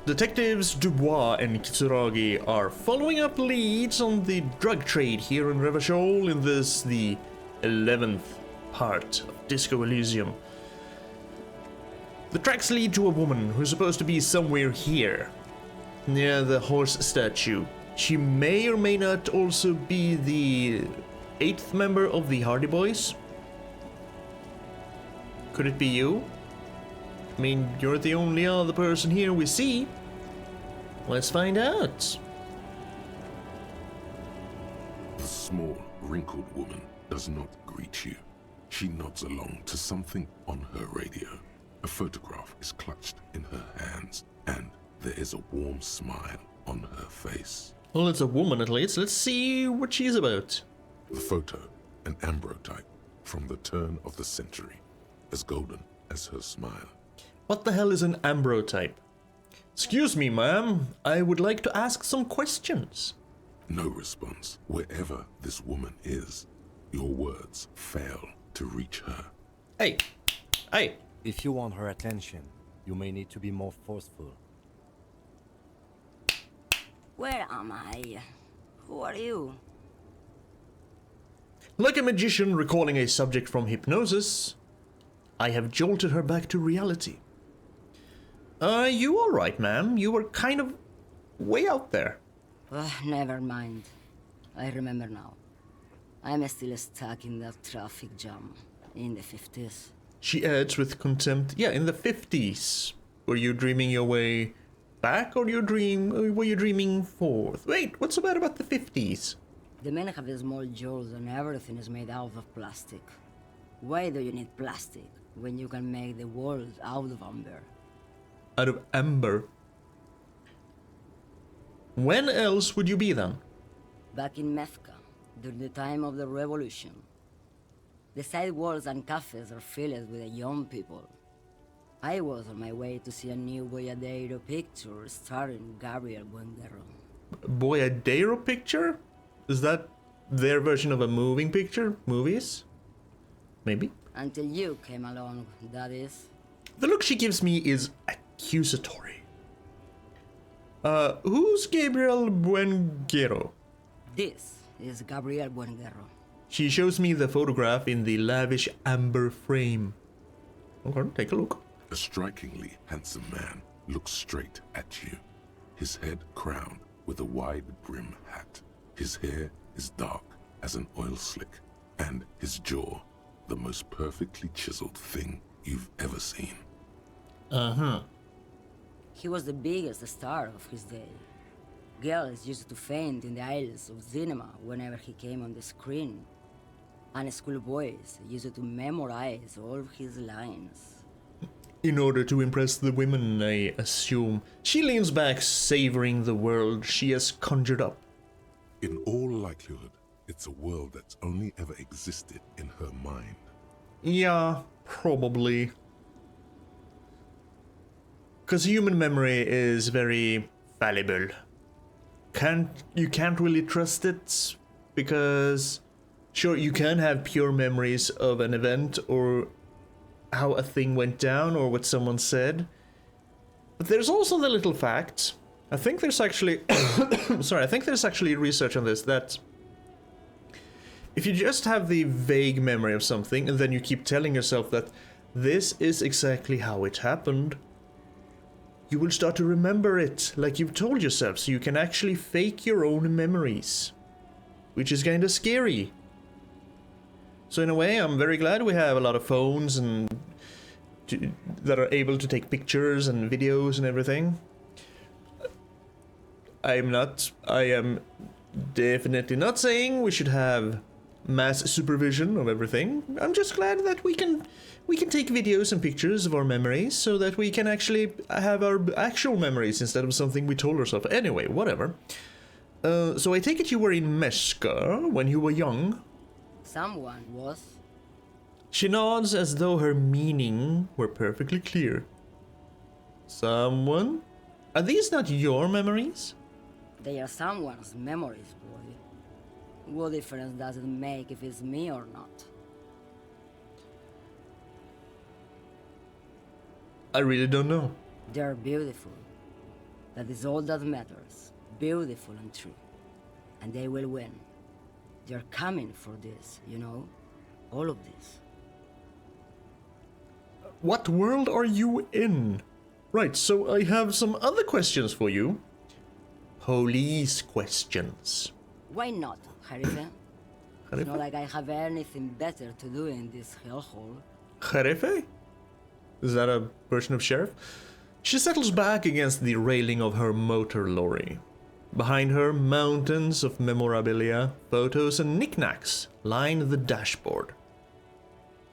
Detectives Dubois and Kitsuragi are following up leads on the drug trade here in Revachol in this, the 11th part of Disco Elysium. The tracks lead to a woman who's supposed to be somewhere here, near the horse statue. She may or may not also be the 8th member of the Hardy Boys. Could it be you? I mean, you're the only other person here we see. Let's find out. The small, wrinkled woman does not greet you. She nods along to something on her radio. A photograph is clutched in her hands, and there is a warm smile on her face. Well, it's a woman at least. Let's see what she's about. The photo, an ambrotype from the turn of the century, as golden as her smile. What the hell is an ambrotype? Excuse me, ma'am. I would like to ask some questions. No response. Wherever this woman is, your words fail to reach her. Hey! Hey! If you want her attention, you may need to be more forceful. Where am I? Who are you? Like a magician recalling a subject from hypnosis, I have jolted her back to reality. You alright, ma'am? You were kind of way out there. Never mind. I remember now. I'm still stuck in that traffic jam in the 50s. She adds with contempt, yeah, in the 50s. Were you dreaming your way back, or were you dreaming forth? Wait, what's so bad about the 50s? The men have small jaws and everything is made out of plastic. Why do you need plastic when you can make the world out of amber? Out of amber? When else would you be then? Back in Methka, during the time of the revolution. The sidewalks and cafes are filled with young people. I was on my way to see a new Boyadero picture starring Gabriel Buenguerro. Boyadero picture? Is that their version of a moving picture? Movies? Maybe? Until you came along, that is. The look she gives me is accusatory. Who's Gabriel Buenguerro? This is Gabriel Buenguerro. She shows me the photograph in the lavish amber frame. Okay, take a look. A strikingly handsome man looks straight at you, his head crowned with a wide brim hat. His hair is dark as an oil slick, and his jaw the most perfectly chiseled thing you've ever seen. Uh-huh. He was the biggest star of his day. Girls used to faint in the aisles of cinema whenever he came on the screen. And schoolboys used to memorize all of his lines. In order to impress the women, I assume. She leans back, savoring the world she has conjured up. In all likelihood, it's a world that's only ever existed in her mind. Yeah, probably. Because human memory is very fallible. You can't really trust it, because sure, you can have pure memories of an event or how a thing went down or what someone said. But there's also the little fact, I think there's actually I think there's actually research on this, that if you just have the vague memory of something and then you keep telling yourself that this is exactly how it happened, you will start to remember it like you've told yourself, so you can actually fake your own memories, which is kind of scary. So in a way, I'm very glad we have a lot of phones and that are able to take pictures and videos and everything. I am definitely not saying we should have mass supervision of everything. I'm just glad that we can take videos and pictures of our memories so that we can actually have our actual memories instead of something we told ourselves. Anyway, whatever. So I take it you were in Meshka when you were young? Someone was. She nods as though her meaning were perfectly clear. Someone? Are these not your memories? They are someone's memories, boy. What difference does it make if it's me or not? I really don't know. They're beautiful. That is all that matters. Beautiful and true. And they will win. They're coming for this, you know? All of this. What world are you in? Right, so I have some other questions for you. Police questions. Why not, Jerife? It's not like I have anything better to do in this hellhole. Jerife? Is that a version of sheriff? She settles back against the railing of her motor lorry. Behind her, mountains of memorabilia, photos and knickknacks line the dashboard.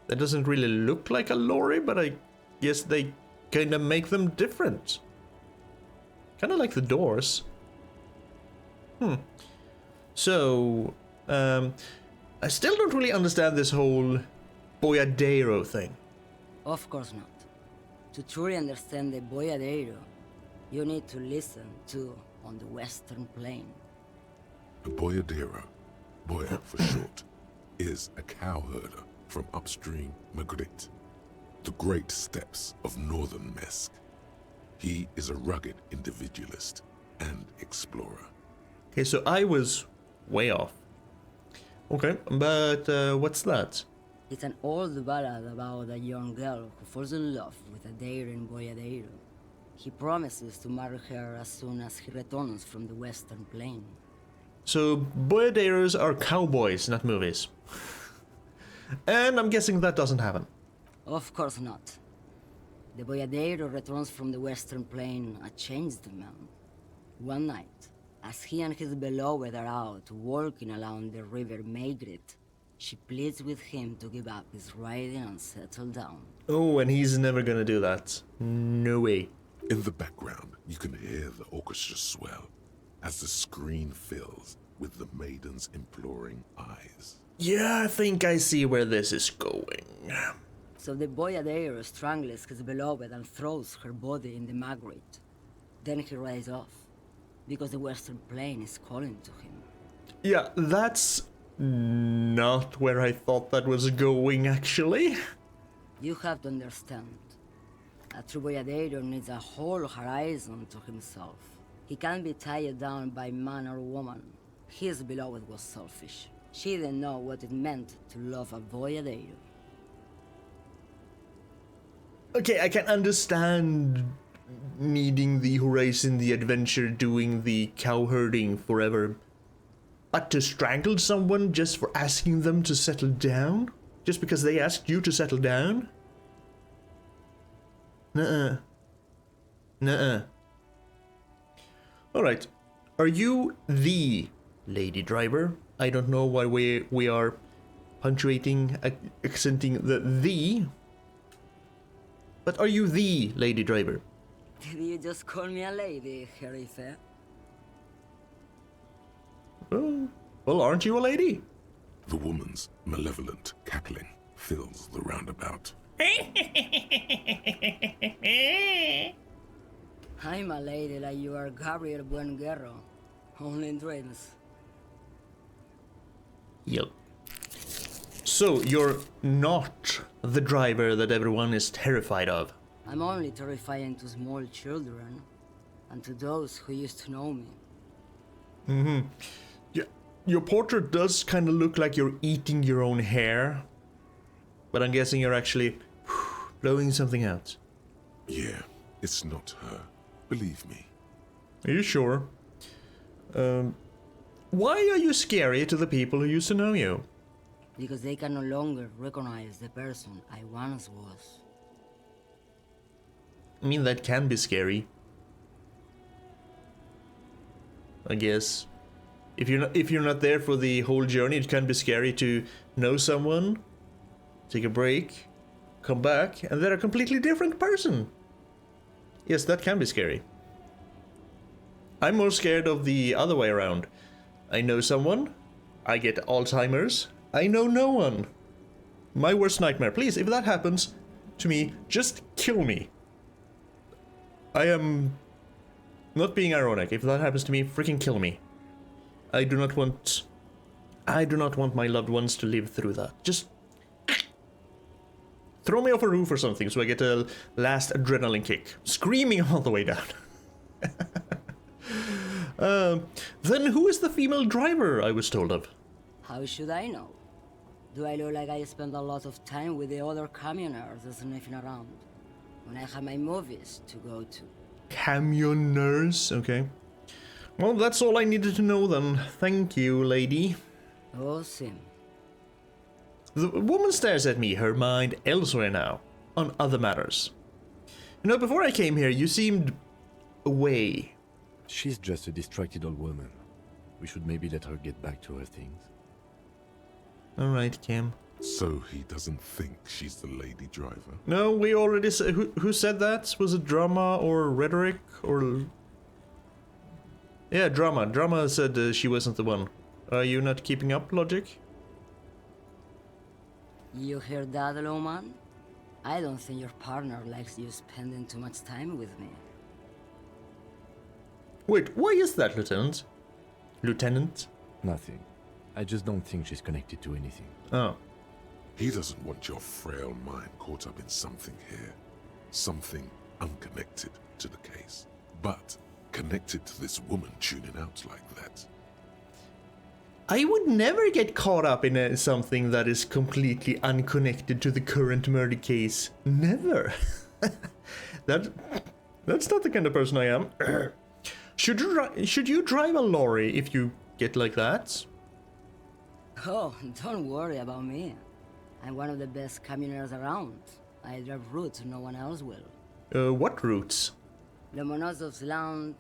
That doesn't really look like a lorry, but I guess they kinda make them different. Kinda like the doors. So, I still don't really understand this whole Boyadero thing. Of course not. To truly understand the Boyadero, you need to listen to On the Western Plain. The Boyadero, Boya for short, is a cowherder from upstream Magritte, the great steppes of northern Mesk. He is a rugged individualist and explorer. Okay, so I was way off. Okay, but what's that? It's an old ballad about a young girl who falls in love with a daring Boyadero. He promises to marry her as soon as he returns from the Western Plain. So Boyaderos are cowboys, not movies. And I'm guessing that doesn't happen. Of course not. The Boyadero returns from the Western Plain a changed man. One night, as he and his beloved are out walking along the river Maigret, she pleads with him to give up his riding and settle down. Oh, and he's never gonna do that. No way. In the background, you can hear the orchestra swell as the screen fills with the maiden's imploring eyes. Yeah, I think I see where this is going. So the Boyadero strangles his beloved and throws her body in the Magritte. Then he rides off, because the Western Plain is calling to him. Yeah, that's not where I thought that was going, actually. You have to understand. A true Boyadero needs a whole horizon to himself. He can't be tied down by man or woman. His beloved was selfish. She didn't know what it meant to love a Boyadero. Okay, I can understand needing the horizon, the adventure, doing the cowherding forever. But to strangle someone just for asking them to settle down? Just because they asked you to settle down? Nuh-uh. Nuh-uh. Alright. Are you the lady driver? I don't know why we are punctuating, accenting the. But are you the lady driver? Did you just call me a lady, Jerife? Well, aren't you a lady? The woman's malevolent cackling fills the roundabout. I'm a lady like you are Gabriel Buenguerro. Only in dreams. Yep. So, you're not the driver that everyone is terrified of. I'm only terrifying to small children, and to those who used to know me. Yeah, your portrait does kind of look like you're eating your own hair. But I'm guessing you're actually blowing something out. Yeah, it's not her. Believe me. Are you sure? Why are you scary to the people who used to know you? Because they can no longer recognize the person I once was. I mean, that can be scary. I guess. If you're not there for the whole journey, it can be scary to know someone, take a break, come back, and they're a completely different person. Yes, that can be scary. I'm more scared of the other way around. I know someone, I get Alzheimer's, I know no one. My worst nightmare. Please, if that happens to me, just kill me. I am not being ironic. If that happens to me, freaking kill me. I do not want my loved ones to live through that. Just throw me off a roof or something so I get a last adrenaline kick. Screaming all the way down. Then who is the female driver I was told of? How should I know? Do I look like I spend a lot of time with the other communers sniffing around when I have my movies to go to? Camioners, okay. Well, that's all I needed to know then. Thank you, lady. Oh, Sim. The woman stares at me, her mind elsewhere now, on other matters. You know, before I came here, you seemed away. She's just a distracted old woman. We should maybe let her get back to her things. Alright, Cam. So he doesn't think she's the lady driver? No, we already said... Who said that? Was it Drama or Rhetoric or... Yeah, Drama. Drama said she wasn't the one. Are you not keeping up, Logic? You hear that, Lowman? I don't think your partner likes you spending too much time with me. Wait, why is that, Lieutenant? Lieutenant? Nothing. I just don't think she's connected to anything. Oh. He doesn't want your frail mind caught up in something here. Something unconnected to the case. But connected to this woman tuning out like that. I would never get caught up in something that is completely unconnected to the current murder case. Never. That's not the kind of person I am. Should you drive a lorry if you get like that? Oh, don't worry about me. I'm one of the best communers around. I drive routes no one else will. What routes? Lomonosov's Land,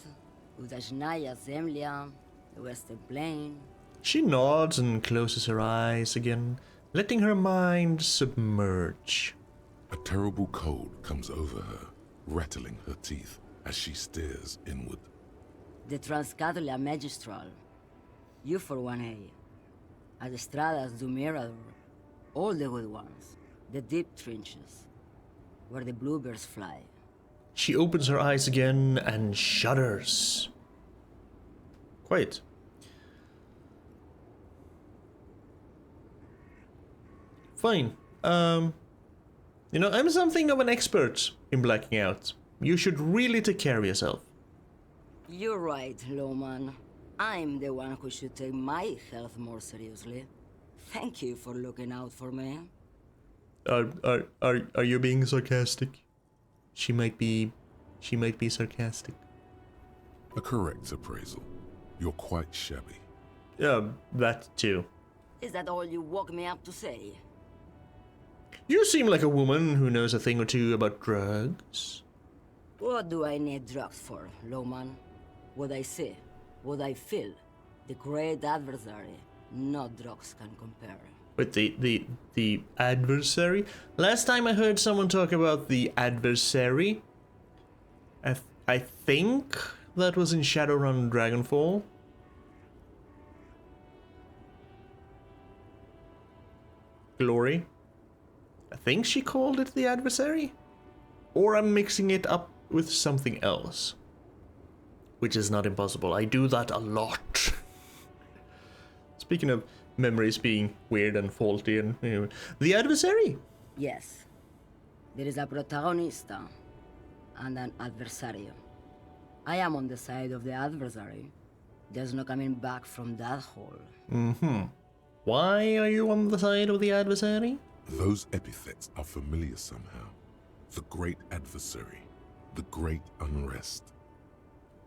Udashnaya Zemlya, the Western Plain. She nods and closes her eyes again, letting her mind submerge. A terrible cold comes over her, rattling her teeth as she stares inward. The Transcatolia Magistral. You for 1A. Adestradas do Mirador. All the good ones. The deep trenches. Where the bluebirds fly. She opens her eyes again and shudders. Quiet. Fine. You know, I'm something of an expert in blacking out. You should really take care of yourself. You're right, Lowman. I'm the one who should take my health more seriously. Thank you for looking out for me. Are you being sarcastic? She might be sarcastic. A correct appraisal. You're quite shabby. Yeah, that too. Is that all you woke me up to say? You seem like a woman who knows a thing or two about drugs. What do I need drugs for, Lowman? What I see, what I feel. The great adversary. No drugs can compare. With the adversary? Last time I heard someone talk about the adversary, I think that was in Shadowrun Dragonfall. Glory. I think she called it the adversary? Or I'm mixing it up with something else. Which is not impossible. I do that a lot. Speaking of memories being weird and faulty and... Anyway. The adversary? Yes. There is a protagonista and an adversario. I am on the side of the adversary. There's no coming back from that hole. Mm-hmm. Why are you on the side of the adversary? Those epithets are familiar somehow. The great adversary. The great unrest.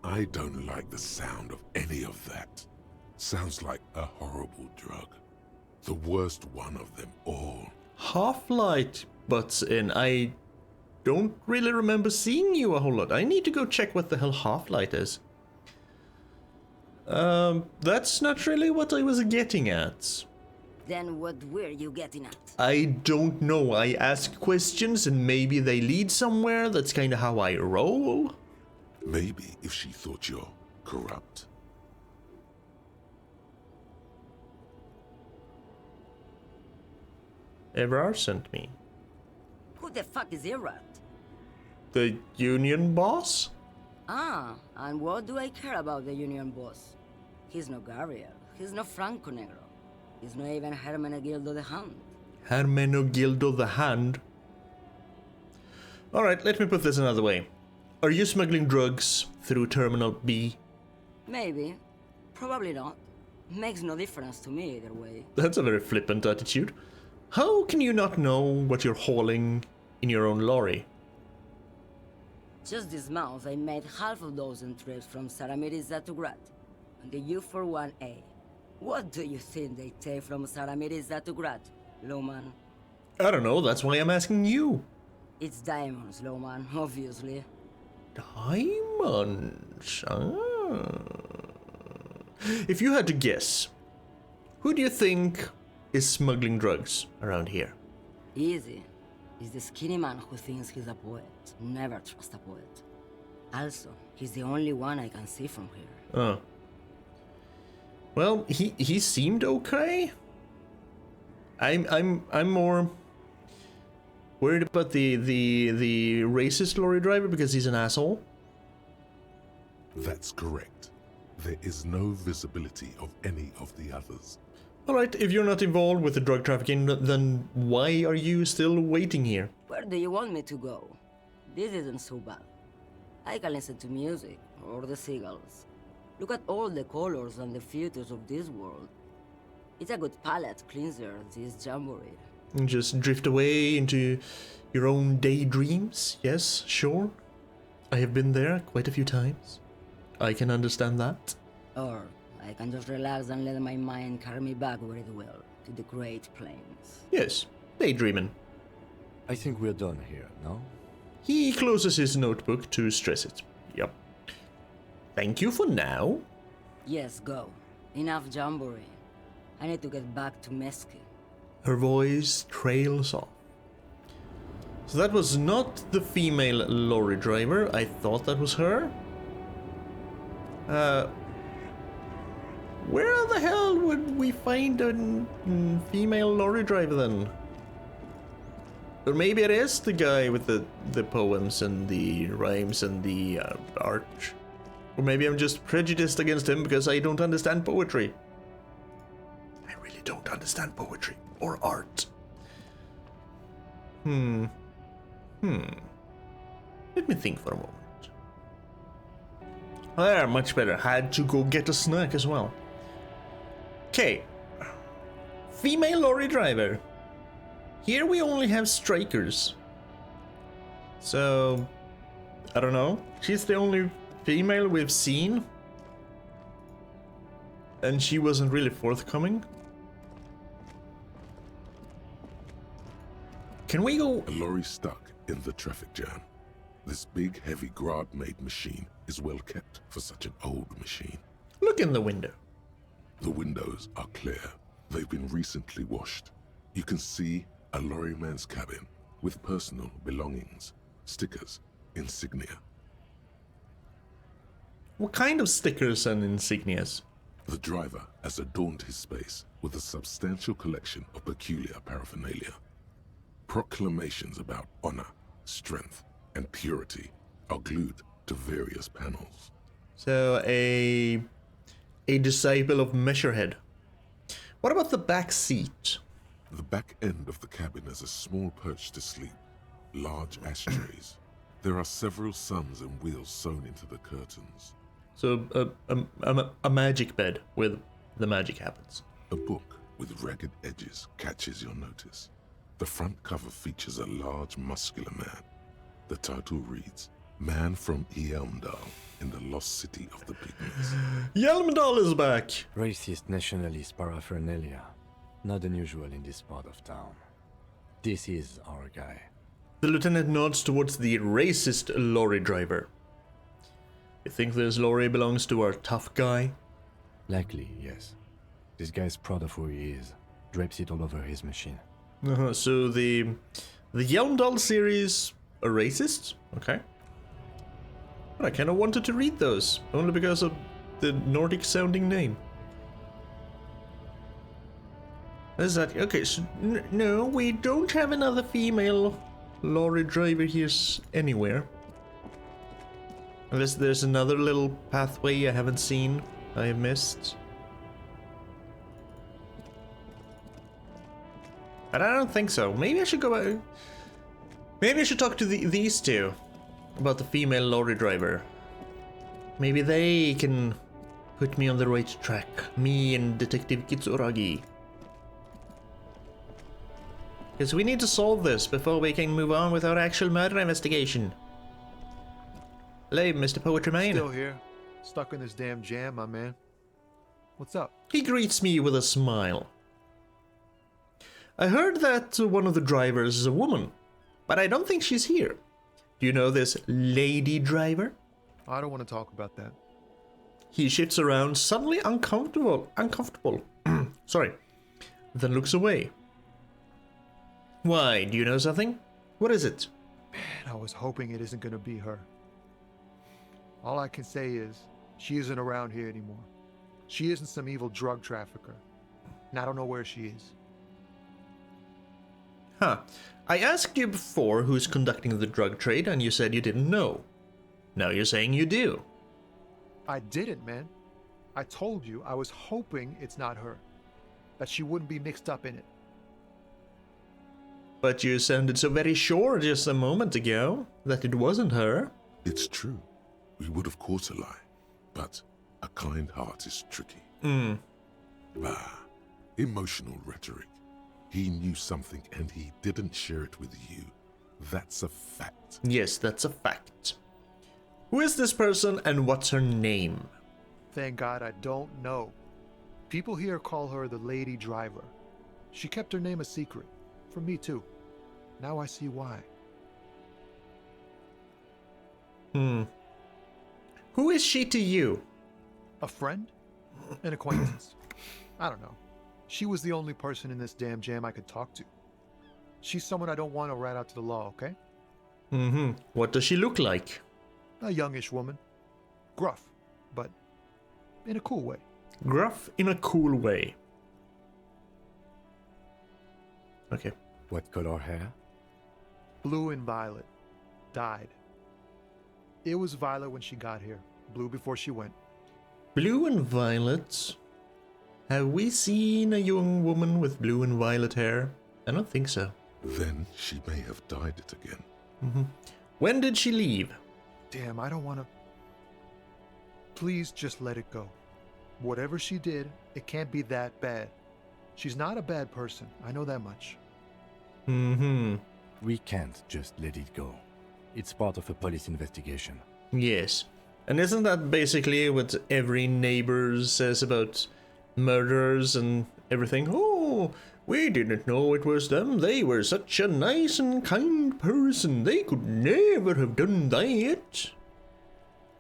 I don't like the sound of any of that. Sounds like a horrible drug. The worst one of them all. Half-Light butts in. I don't really remember seeing you a whole lot. I need to go check what the hell Half-Light is. That's not really what I was getting at. Then what were you getting at? I don't know. I ask questions and maybe they lead somewhere. That's kind of how I roll. Maybe if she thought you're corrupt. Evrar sent me. Who the fuck is Irad? The union boss? Ah, and what do I care about the union boss? He's no Gabriel. He's no Franco Negro. He's not even Hermenegildo the Hand. Hermenegildo the Hand? Alright, let me put this another way. Are you smuggling drugs through Terminal B? Maybe. Probably not. Makes no difference to me either way. That's a very flippant attitude. How can you not know what you're hauling in your own lorry? Just this month, I made half a dozen trips from Saramiriza to Grat, on the U41A. What do you think they take from Saramiriza to Grat, Lowman? I don't know, that's why I'm asking you. It's diamonds, Lowman, obviously. Diamonds? Ah. If you had to guess, who do you think is smuggling drugs around here? Easy. He's the skinny man who thinks he's a poet. Never trust a poet. Also, he's the only one I can see from here. Oh. Well, he seemed okay. I'm more worried about the racist lorry driver because he's an asshole. That's correct. There is no visibility of any of the others. Alright, if you're not involved with the drug trafficking, then why are you still waiting here? Where do you want me to go? This isn't so bad. I can listen to music, or the seagulls. Look at all the colors and the futures of this world. It's a good palate cleanser, this jamboree. And just drift away into your own daydreams? Yes, sure. I have been there quite a few times. I can understand that. Or I can just relax and let my mind carry me back where it will, to the Great Plains. Yes, daydreaming. I think we're done here, no? He closes his notebook to stress it. Yep. Thank you for now. Yes, go. Enough jamboree. I need to get back to Mesque. Her voice trails off. So that was not the female lorry driver. I thought that was her. Where the hell would we find a female lorry driver then? Or maybe it is the guy with the poems and the rhymes and the art. Or maybe I'm just prejudiced against him because I don't understand poetry. I really don't understand poetry or art. Let me think for a moment. There, much better. Had to go get a snack as well. Okay. Female lorry driver. Here we only have strikers. So, I don't know. She's the only female we've seen. And she wasn't really forthcoming. Can we go? A lorry stuck in the traffic jam. This big, heavy Grad-made machine is well kept for such an old machine. Look in the window. The windows are clear. They've been recently washed. You can see a lorryman's cabin with personal belongings, stickers, insignia. What kind of stickers and insignias? The driver has adorned his space with a substantial collection of peculiar paraphernalia. Proclamations about honor, strength, and purity are glued to various panels. So a disciple of Measurehead. What about the back seat? The back end of the cabin has a small perch to sleep, large ashtrays. There are several suns and wheels sewn into the curtains. So a magic bed where the magic happens. A book with ragged edges catches your notice. The front cover features a large, muscular man. The title reads, Man from Yelmdal in the Lost City of the Pygmies. Yelmdal is back! Racist nationalist paraphernalia. Not unusual in this part of town. This is our guy. The lieutenant nods towards the racist lorry driver. You think this lorry belongs to our tough guy? Likely, yes. This guy's proud of who he is. Drapes it all over his machine. So the Yelmdal series are racist? Okay. But I kind of wanted to read those, only because of the Nordic-sounding name. Is that okay? So no, we don't have another female lorry driver here anywhere. Unless there's another little pathway I haven't seen, I have missed. But I don't think so. Maybe I should go back. Maybe I should talk to these two about the female lorry driver. Maybe they can Put me on the right track. Me and Detective Kitsuragi. Because we need to solve this before we can move on with our actual murder investigation. Hello, Mr. Poetry Man. Still here. Stuck in this damn jam, my man. What's up? He greets me with a smile. I heard that one of the drivers is a woman, but I don't think she's here. Do you know this lady driver? I don't want to talk about that. He shifts around, suddenly uncomfortable. Sorry. Then looks away. Why, do you know something? What is it? Man, I was hoping it isn't gonna be her. All I can say is, she isn't around here anymore. She isn't some evil drug trafficker. And I don't know where she is. Huh. I asked you before who's conducting the drug trade and you said you didn't know. Now you're saying you do. I didn't, man. I told you I was hoping it's not her. That she wouldn't be mixed up in it. But you sounded so very sure just a moment ago that it wasn't her. It's true. We would of course lie. But a kind heart is tricky. Bah. Emotional rhetoric. He knew something and he didn't share it with you. That's a fact. Yes, that's a fact. Who is this person and what's her name? Thank God I don't know. People here call her the lady driver. She kept her name a secret. From me too. Now I see why. Who is she to you? A friend? An acquaintance? I don't know. She was the only person in this damn jam I could talk to. She's someone I don't want to rat out to the law, okay? What does she look like? A youngish woman. Gruff, but in a cool way. Gruff in a cool way. Okay. What color hair? Blue and violet. Dyed. It was violet when she got here. Blue before she went. Blue and violet. Have we seen a young woman with blue and violet hair? I don't think so. Then she may have dyed it again. When did she leave? Damn, I don't want to... Please just let it go. Whatever she did, it can't be that bad. She's not a bad person. I know that much. We can't just let it go. It's part of a police investigation. Yes. And isn't that basically what every neighbor says about murderers and everything? Oh, we didn't know it was them. They were such a nice and kind person. They could never have done that.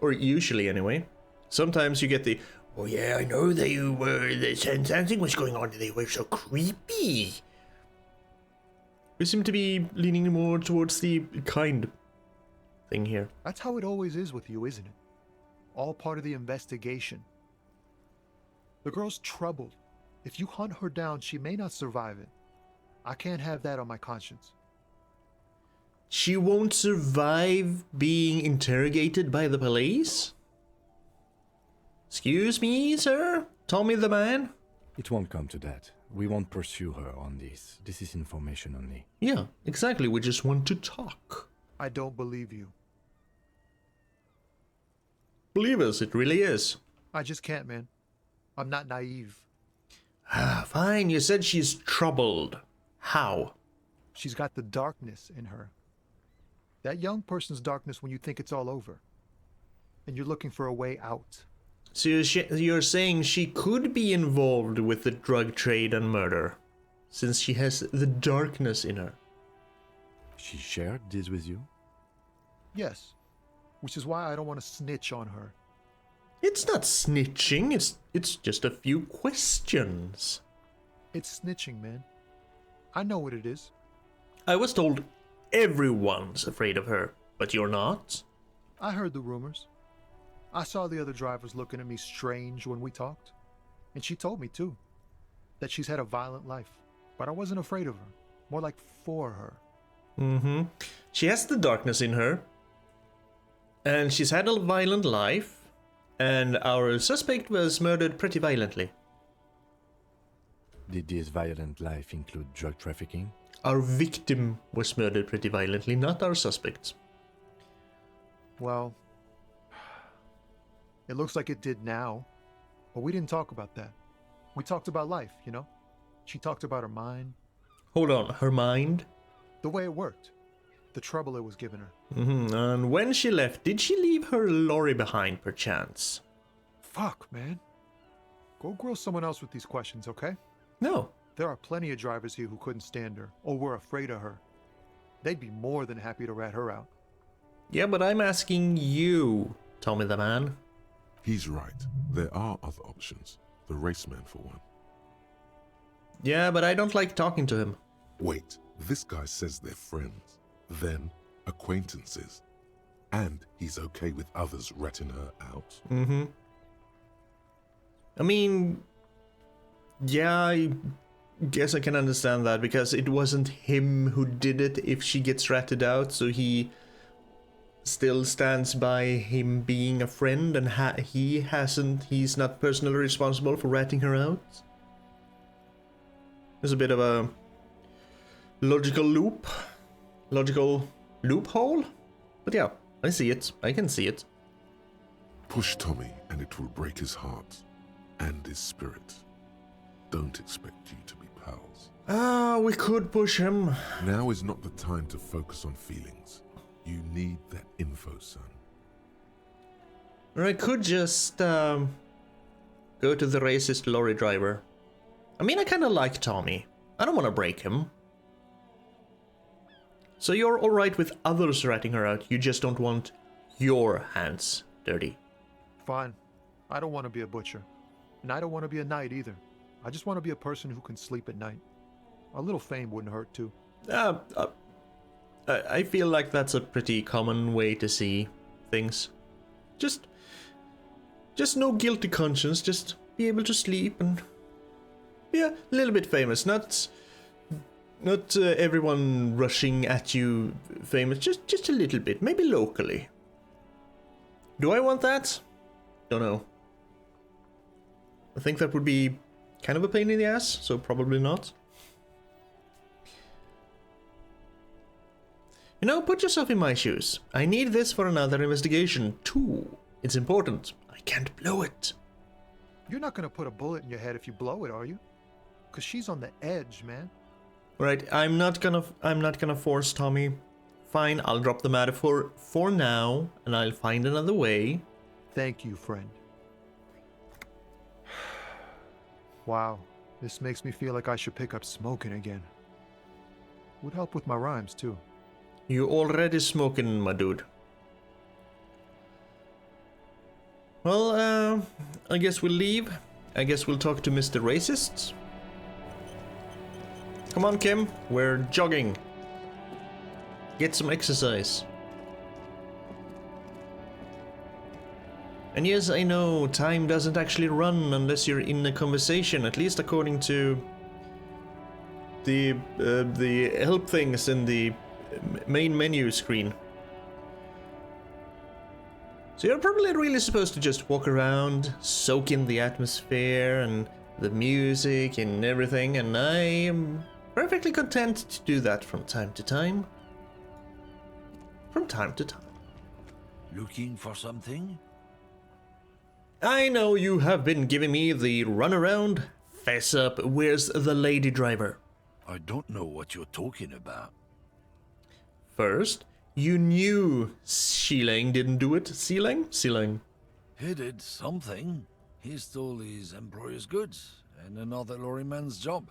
Or usually, anyway. Sometimes you get the, oh yeah, I know they were, something was going on. They were so creepy. We seem to be leaning more towards the kind thing here. That's how it always is with you, isn't it? All part of the investigation. The girl's troubled. If you hunt her down, she may not survive it. I can't have that on my conscience. She won't survive being interrogated by the police? Excuse me, sir? Tommy the man? It won't come to that. We won't pursue her on this. This is information only. Yeah, exactly. We just want to talk. I don't believe you. Believe us, it really is. I just can't, man. I'm not naive. Ah, fine. You said she's troubled. How? She's got the darkness in her. That young person's darkness when you think it's all over. And you're looking for a way out. So you're saying she could be involved with the drug trade and murder, since she has the darkness in her. She shared this with you? Yes. Which is why I don't want to snitch on her. It's not snitching, it's just a few questions. It's snitching, man. I know what it is. I was told everyone's afraid of her, but you're not? I heard the rumors. I saw the other drivers looking at me strange when we talked. And she told me, too, that she's had a violent life. But I wasn't afraid of her. More like for her. She has the darkness in her. And she's had a violent life. And our suspect was murdered pretty violently. Did this violent life include drug trafficking? Our victim was murdered pretty violently, not our suspect. Well, it looks like it did now. But we didn't talk about that. We talked about life, you know? She talked about her mind, Hold on, her mind? the way it worked, the trouble it was giving her. And when she left, did she leave her lorry behind, perchance? Fuck, man. Go grill someone else with these questions, okay? No. There are plenty of drivers here who couldn't stand her, or were afraid of her. They'd be more than happy to rat her out. Yeah, but I'm asking you, Tommy the man. He's right. There are other options. The raceman, for one. Yeah, but I don't like talking to him. Wait, this guy says they're friends, then acquaintances, and he's okay with others ratting her out. I mean, yeah, I guess I can understand that, because it wasn't him who did it if she gets ratted out, so he still stands by him being a friend, and he's not personally responsible for ratting her out. There's a bit of a logical loophole, but yeah, I see it, I can see it. Push Tommy and it will break his heart and his spirit. Don't expect you to be pals. We could push him. Now is not the time to focus on feelings. You need that info, son. Or I could just go to the racist lorry driver. I mean, I kind of like Tommy. I don't want to break him. So you're alright with others ratting her out, you just don't want your hands dirty. Fine. I don't want to be a butcher. And I don't want to be a knight either. I just want to be a person who can sleep at night. A little fame wouldn't hurt too. I feel like that's a pretty common way to see things. Just no guilty conscience, just be able to sleep and be a little bit famous. Not everyone rushing at you famous, just a little bit, maybe locally. Do I want that? Don't know. I think that would be kind of a pain in the ass, so probably not. You know, put yourself in my shoes. I need this for another investigation, too. It's important. I can't blow it. You're not going to put a bullet in your head if you blow it, are you? Because she's on the edge, man. Right, I'm not gonna force Tommy. Fine, I'll drop the metaphor for now, and I'll find another way. Thank you, friend. Wow, this makes me feel like I should pick up smoking again. Would help with my rhymes, too. You already smoking, my dude. Well, I guess we'll leave. I guess we'll talk to Mr. Racist. Come on, Kim. We're jogging. Get some exercise. And yes, I know, time doesn't actually run unless you're in a conversation, at least according to the help things in the main menu screen. So you're probably really supposed to just walk around, soak in the atmosphere and the music and everything, and I am perfectly content to do that from time to time. From time to time. Looking for something? I know you have been giving me the runaround. Fess up, where's the lady driver? I don't know what you're talking about. First, you knew Xilang didn't do it. Xilang? He did something. He stole his employer's goods and another lorryman's job.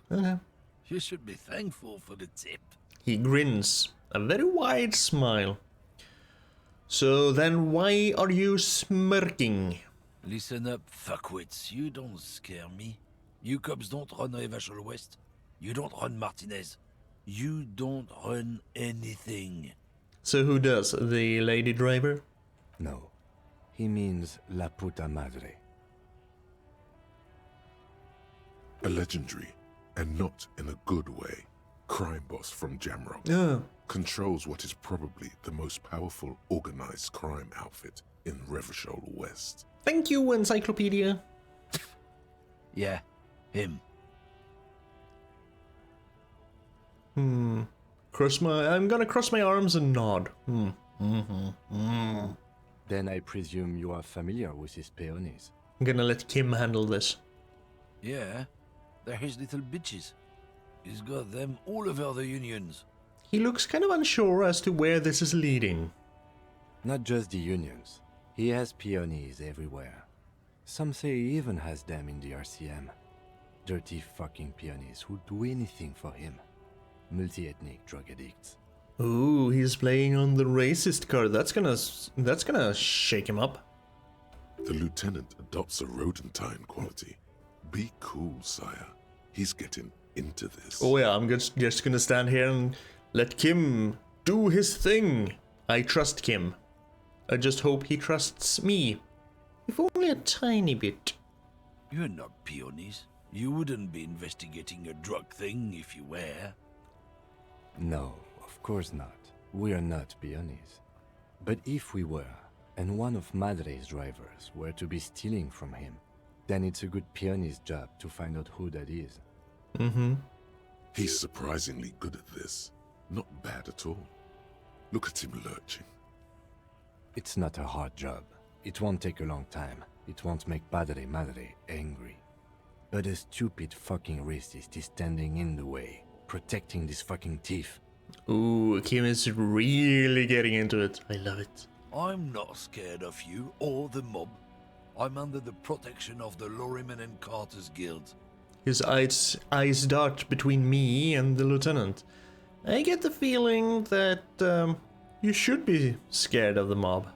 You should be thankful for the tip. He grins, a very wide smile. So then why are you smirking? Listen up, fuckwits. You don't scare me. You cops don't run Revachol West. You don't run Martinez. You don't run anything. So who does? The lady driver? No. He means La Puta Madre. A legendary, and not in a good way, crime boss from Jamrock. Oh. Controls what is probably the most powerful organized crime outfit in Revachol West. Thank you, Encyclopedia. Yeah, him. I'm gonna cross my arms and nod. Then I presume you are familiar with his peonies. I'm gonna let Kim handle this. Yeah, they're his little bitches. He's got them all over the unions. He looks kind of unsure as to where this is leading. Not just the unions. He has peonies everywhere. Some say he even has them in the RCM. Dirty fucking peonies who'd do anything for him. Multi-ethnic drug addicts. Ooh, he's playing on the racist card. That's gonna shake him up. The lieutenant adopts a rodentine quality. Be cool, sire. He's getting into this. Oh yeah, I'm just gonna stand here and let Kim do his thing. I trust Kim. I just hope he trusts me. If only a tiny bit. You're not peonies. You wouldn't be investigating a drug thing if you were. No, of course not. We are not peonies. But if we were, and one of Madre's drivers were to be stealing from him, then it's a good peony's job to find out who that is. Mm-hmm. He's surprisingly good at this. Not bad at all. Look at him lurching. It's not a hard job. It won't take a long time. It won't make Padre Madre angry. But a stupid fucking racist is standing in the way, protecting this fucking thief. Ooh, Kim is really getting into it. I love it. I'm not scared of you or the mob. I'm under the protection of the Lorrymen and Carters Guild. His eyes dart between me and the lieutenant. I get the feeling that you should be scared of the mob.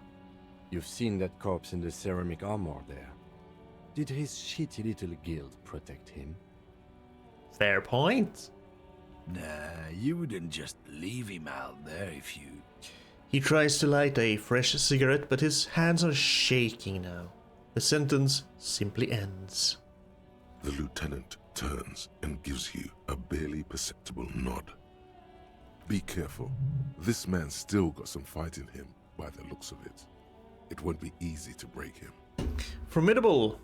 You've seen that corpse in the ceramic armor there. Did his shitty little guild protect him? Fair point. Nah, you wouldn't just leave him out there if you... He tries to light a fresh cigarette, but his hands are shaking now. The sentence simply ends. The lieutenant turns and gives you a barely perceptible nod. Be careful. This man's still got some fight in him by the looks of it. It won't be easy to break him. Formidable.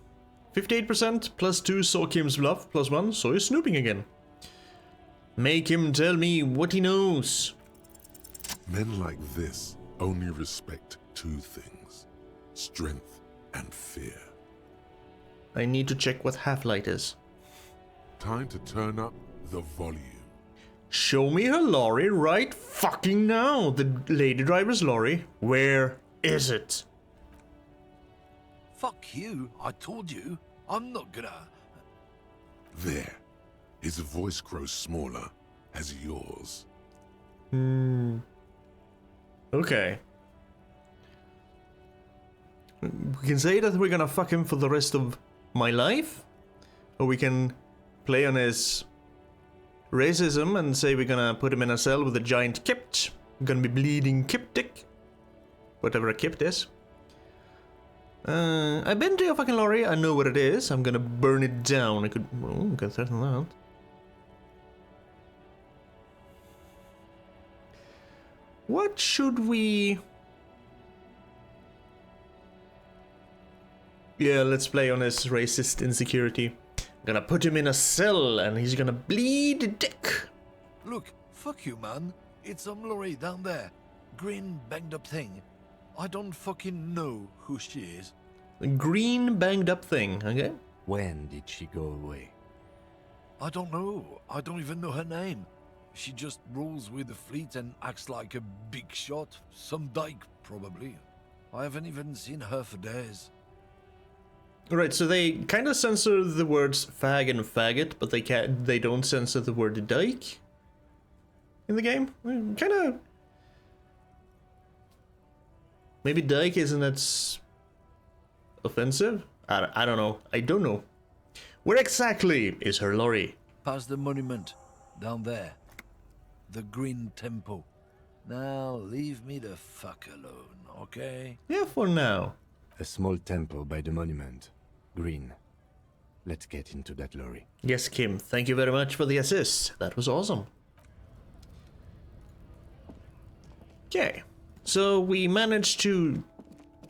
58% plus 2 saw Kim's bluff, plus 1 saw you snooping again. Make him tell me what he knows. Men like this only respect two things: strength and fear. I need to check what half-light is. Time to turn up the volume. Show me her lorry right fucking now. The lady driver's lorry. Where is it? Fuck you, I told you. I'm not gonna... There. His voice grows smaller as yours. Okay. We can say that we're gonna fuck him for the rest of my life, or we can play on his racism and say we're gonna put him in a cell with a giant kipt. Gonna be bleeding kiptic. Whatever a kipt is. I've been to your fucking lorry, I know what it is. I'm gonna burn it down. I could threaten that. What should we... Yeah, let's play on his racist insecurity. Gonna put him in a cell and he's gonna bleed dick. Look, fuck you, man. It's some lorry down there. Green banged up thing. I don't fucking know who she is. The green banged up thing, okay? When did she go away? I don't know. I don't even know her name. She just rolls with the fleet and acts like a big shot. Some dyke, probably. I haven't even seen her for days. Right, so they kind of censor the words fag and faggot, but they don't censor the word dyke in the game. Kind of. Maybe dyke isn't that offensive? I don't know. I don't know. Where exactly is her lorry? Past the monument. Down there. The Green Temple. Now leave me the fuck alone, okay? Yeah, for now. A small temple by the monument. Green. Let's get into that lorry. Yes, Kim, thank you very much for the assist. That was awesome. Okay, so we managed to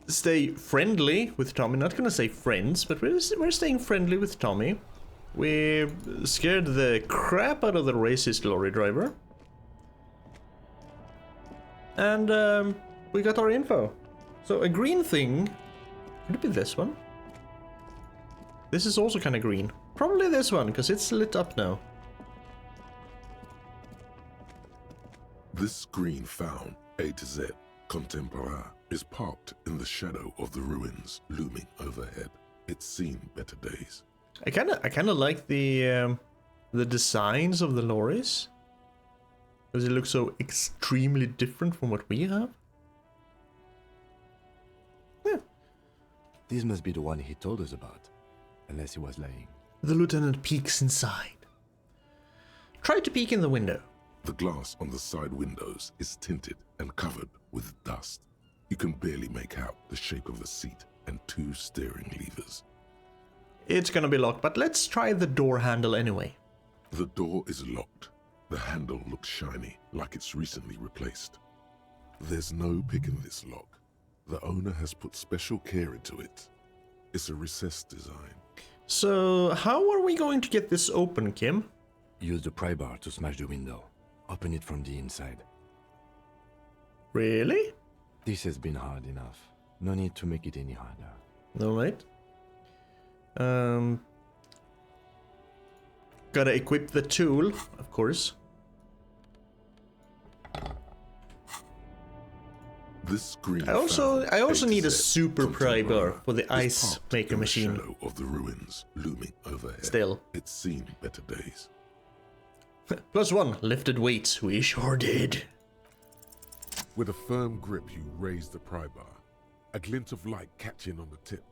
stay friendly with Tommy. Not gonna say friends, but we're staying friendly with Tommy. We scared the crap out of the racist lorry driver. And we got our info. So a green thing, could it be this one? This is also kind of green. Probably this one, because it's lit up now. This green faun, A to Z, contemporain, is parked in the shadow of the ruins looming overhead. It's seen better days. I kind of like the designs of the lorries, because it looks so extremely different from what we have. Yeah. This must be the one he told us about, unless he was lying. The lieutenant peeks inside. Try to peek in the window. The glass on the side windows is tinted and covered with dust. You can barely make out the shape of a seat and 2 steering levers. It's gonna be locked, but let's try the door handle anyway. The door is locked. The handle looks shiny, like it's recently replaced. There's no pick in this lock. The owner has put special care into it. It's a recessed design. So, how are we going to get this open, Kim? Use the pry bar to smash the window. Open it from the inside. Really? This has been hard enough. No need to make it any harder. Alright. Gotta equip the tool, of course. This green I also faun, need a A to Z, super pry bar contemporain, for the is ice parked maker in the machine. shadow of the ruins looming overhead. Still. It's seen better days. +1, lifted weights, we sure did. With a firm grip, you raise the pry bar, a glint of light catching on the tip.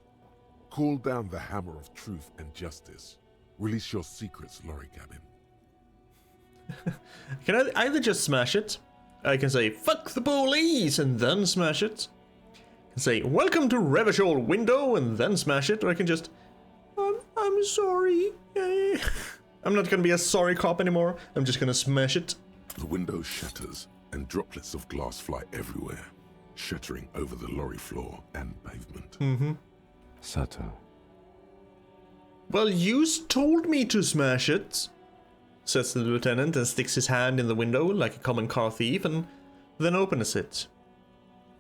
Call down the hammer of truth and justice. Release your secrets, lorry cabin. Can I either just smash it? I can say, fuck the police, and then smash it. I can say, welcome to Revachol window, and then smash it. Or I can just, I'm sorry. I'm not gonna be a sorry cop anymore. I'm just gonna smash it. The window shatters, and droplets of glass fly everywhere, shattering over the lorry floor and pavement. Subtle. Well, you told me to smash it, says the lieutenant and sticks his hand in the window like a common car thief and then opens it.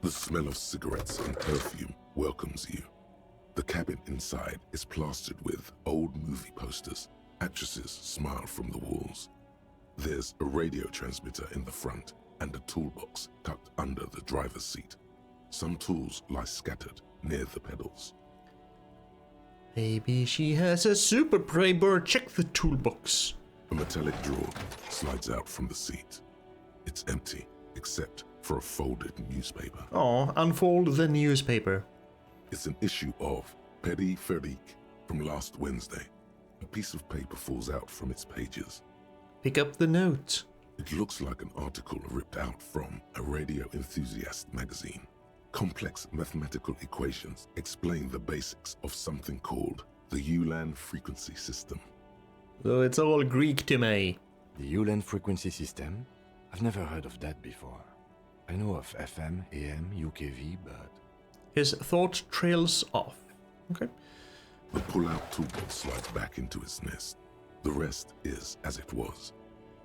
The smell of cigarettes and perfume welcomes you. The cabin inside is plastered with old movie posters. Actresses smile from the walls. There's a radio transmitter in the front and a toolbox tucked under the driver's seat. Some tools lie scattered near the pedals. Maybe she has a super pry bar. Check the toolbox. A metallic drawer slides out from the seat. It's empty, except for a folded newspaper. Oh, unfold the newspaper. It's an issue of Périphérique from last Wednesday. A piece of paper falls out from its pages. Pick up the note. It looks like an article ripped out from a radio enthusiast magazine. Complex mathematical equations explain the basics of something called the Ulan frequency system. So it's all Greek to me. The Ulan frequency system? I've never heard of that before. I know of FM, AM, UKV, but... His thought trails off. Okay. The pull-out toolbox slides back into its nest. The rest is as it was.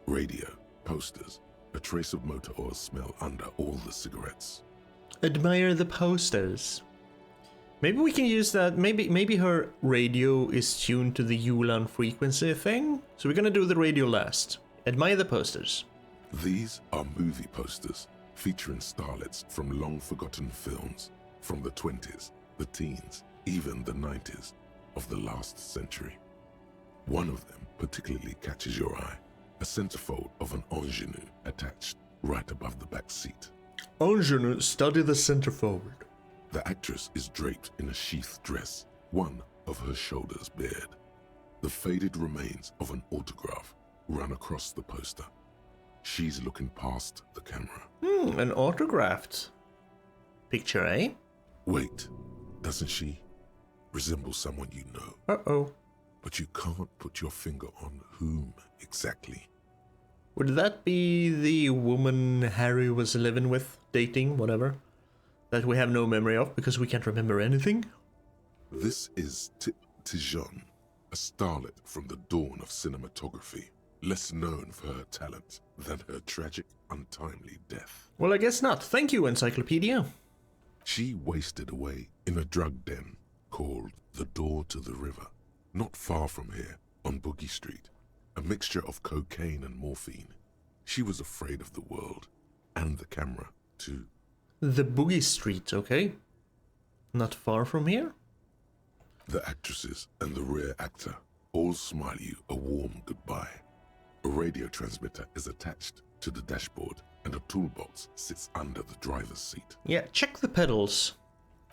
Radio, posters, a trace of motor oil smell under all the cigarettes. Admire the posters. Maybe we can use that. Maybe her radio is tuned to the Ulan frequency thing. So we're gonna do the radio last. Admire the posters. These are movie posters featuring starlets from long-forgotten films from the 20s, the teens, even the 90s of the last century. One of them particularly catches your eye, a centerfold of an ingenue attached right above the back seat. Ingenue, study the centerfold. The actress is draped in a sheathed dress, one of her shoulders bared. The faded remains of an autograph run across the poster. She's looking past the camera. An autographed picture, eh? Wait, doesn't she resemble someone you know? Uh-oh. But you can't put your finger on whom exactly. Would that be the woman Harry was living with, dating, whatever? That we have no memory of because we can't remember anything? This is Tip Tijon, a starlet from the dawn of cinematography, less known for her talent than her tragic, untimely death. Well, I guess not. Thank you, Encyclopedia. She wasted away in a drug den called the Door to the River. Not far from here, on Boogie Street, a mixture of cocaine and morphine. She was afraid of the world, and the camera, too. The Boogie Street, okay. Not far from here? The actresses and the rear actor all smile you a warm goodbye. A radio transmitter is attached to the dashboard, and a toolbox sits under the driver's seat. Yeah, check the pedals.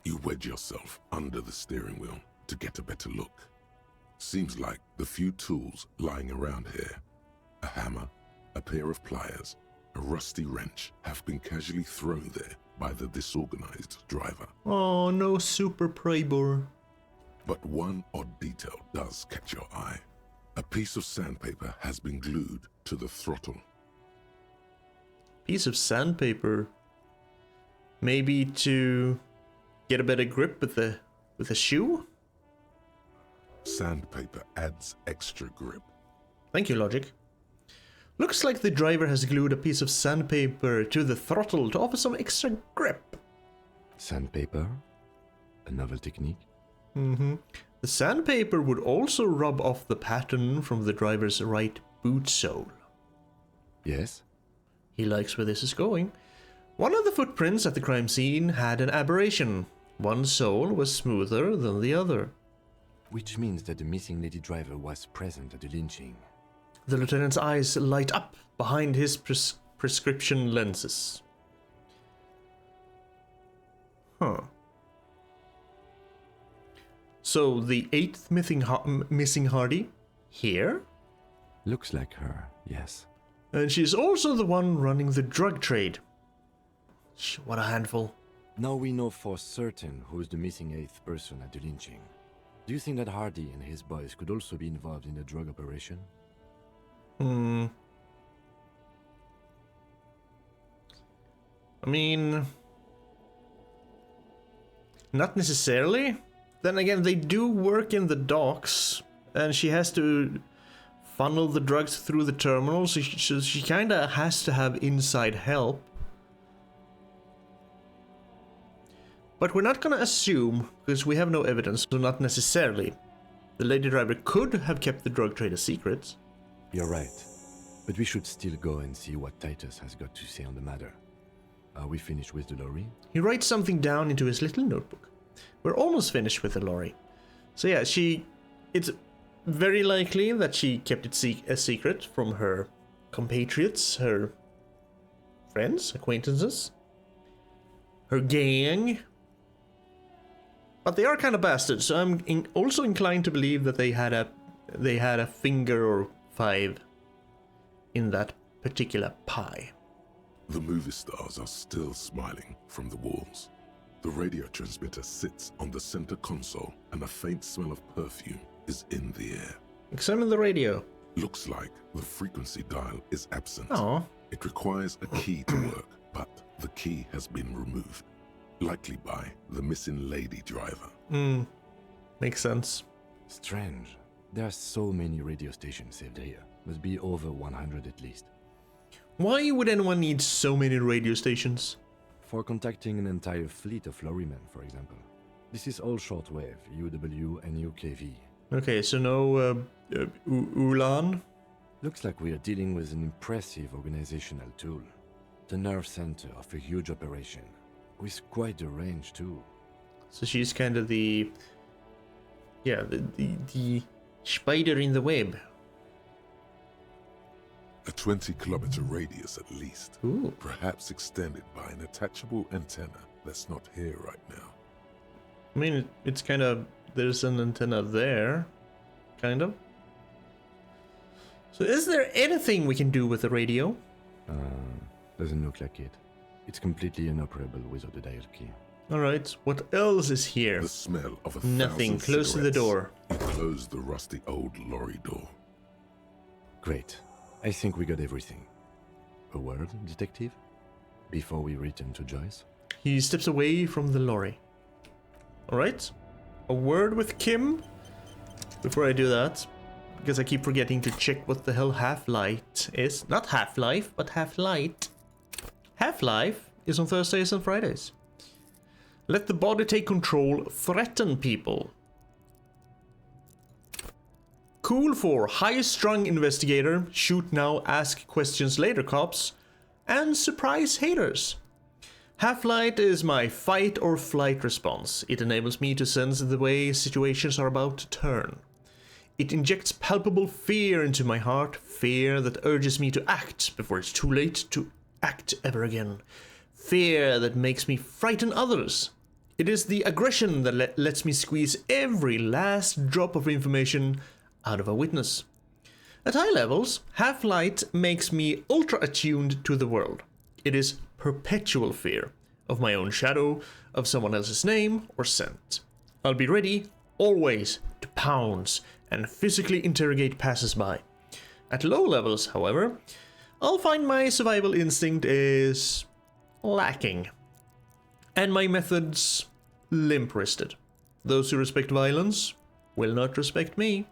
You wedge yourself under the steering wheel to get a better look. Seems like the few tools lying around here, a hammer, a pair of pliers, a rusty wrench, have been casually thrown there by the disorganized driver. Oh, no super Pryber. But one odd detail does catch your eye. A piece of sandpaper has been glued to the throttle. Piece of sandpaper. Maybe to get a better grip with the shoe? Sandpaper adds extra grip. Thank you, Logic. Looks like the driver has glued a piece of sandpaper to the throttle to offer some extra grip. Sandpaper? A novel technique? Mm-hmm. The sandpaper would also rub off the pattern from the driver's right boot sole. Yes? He likes where this is going. One of the footprints at the crime scene had an aberration. One sole was smoother than the other. Which means that the missing lady driver was present at the lynching. The lieutenant's eyes light up behind his prescription lenses. Huh. So the 8th missing Hardy here? Looks like her, yes. And she's also the one running the drug trade. What a handful. Now we know for certain who's the missing 8th person at the lynching. Do you think that Hardy and his boys could also be involved in the drug operation? I mean, not necessarily. Then again, they do work in the docks, and she has to funnel the drugs through the terminal, so she kind of has to have inside help. But we're not going to assume, because we have no evidence, so not necessarily. The lady driver could have kept the drug trade a secret. You're right. But we should still go and see what Titus has got to say on the matter. Are we finished with the lorry? He writes something down into his little notebook. We're almost finished with the lorry. So yeah, it's very likely that she kept it a secret from her compatriots, her friends, acquaintances, her gang. But they are kind of bastards, so I'm also inclined to believe that they had a finger or 5 in that particular pie. The movie stars are still smiling from the walls. The radio transmitter sits on the center console, and a faint smell of perfume is in the air. Examine the radio. Looks like the frequency dial is absent. Oh. It requires a key to work, but the key has been removed. Likely by the missing lady driver. Makes sense. Strange. There are so many radio stations saved here. Must be over 100 at least. Why would anyone need so many radio stations? For contacting an entire fleet of lorrymen, for example. This is all shortwave, UW and UKV. Okay, so no Ulan? Looks like we are dealing with an impressive organizational tool. The nerve center of a huge operation. With quite a range too. So she's kind of the spider in the web. A 20-kilometer radius at least. Ooh. Perhaps extended by an attachable antenna that's not here right now. I mean, it's kind of, there's an antenna there, kind of. So is there anything we can do with the radio? Doesn't look like it. It's completely inoperable without the dial key. Alright, what else is here? The smell of a Nothing, close to the door. You close the rusty old lorry door. Great. I think we got everything. A word, detective? Before we return to Joyce? He steps away from the lorry. Alright. A word with Kim? Before I do that, because I keep forgetting to check what the hell Half-Light is. Not Half-Life, but Half-Light. Half-Life is on Thursdays and Fridays. Let the body take control, threaten people. cool for high-strung investigator, shoot now, ask questions later cops, and surprise haters. Half-light is my fight or flight response. It enables me to sense the way situations are about to turn. It injects palpable fear into my heart, fear that urges me to act before it's too late to act ever again. Fear that makes me frighten others. It is the aggression that lets me squeeze every last drop of information out of a witness. At high levels, Half-Light makes me ultra-attuned to the world. It is perpetual fear of my own shadow, of someone else's name or scent. I'll be ready, always, to pounce and physically interrogate passers-by. At low levels, however, I'll find my survival instinct is lacking, and my methods limp-wristed. Those who respect violence will not respect me.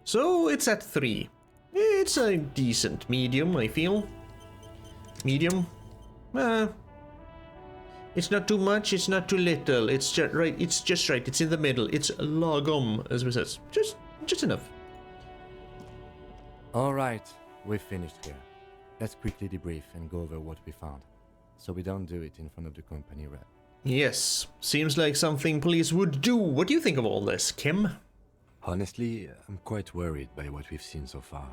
So it's at 3. It's a decent medium, I feel. Medium? It's not too much, it's not too little. It's just right. It's just right. It's in the middle. It's lagom, as we said. Just enough. All right, we've finished here. Let's quickly debrief and go over what we found, so we don't do it in front of the company rep. Yes, seems like something police would do. What do you think of all this, Kim? Honestly, I'm quite worried by what we've seen so far.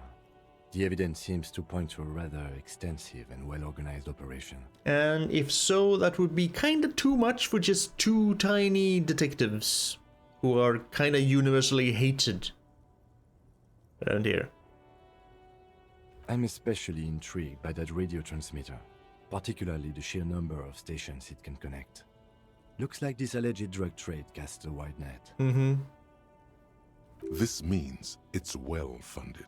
The evidence seems to point to a rather extensive and well-organized operation. And if so, that would be kinda too much for just 2 tiny detectives who are kinda universally hated around here. I'm especially intrigued by that radio transmitter, particularly the sheer number of stations it can connect. Looks like this alleged drug trade casts a wide net. This means it's well funded.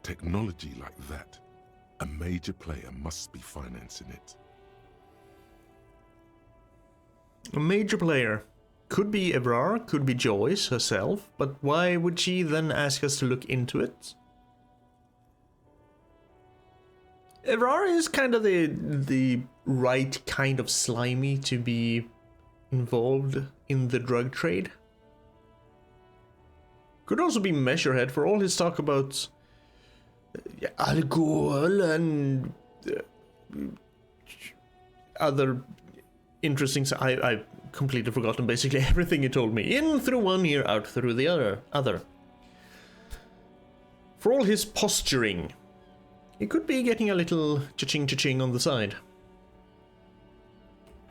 Technology like that, a major player must be financing it. A major player. Could be Evrar, could be Joyce herself, but why would she then ask us to look into it? Evrar is kind of the right kind of slimy to be involved in the drug trade. Could also be Measurehead for all his talk about alcohol and other interesting. I've completely forgotten basically everything he told me. In through one ear, out through the other. For all his posturing, he could be getting a little cha-ching on the side.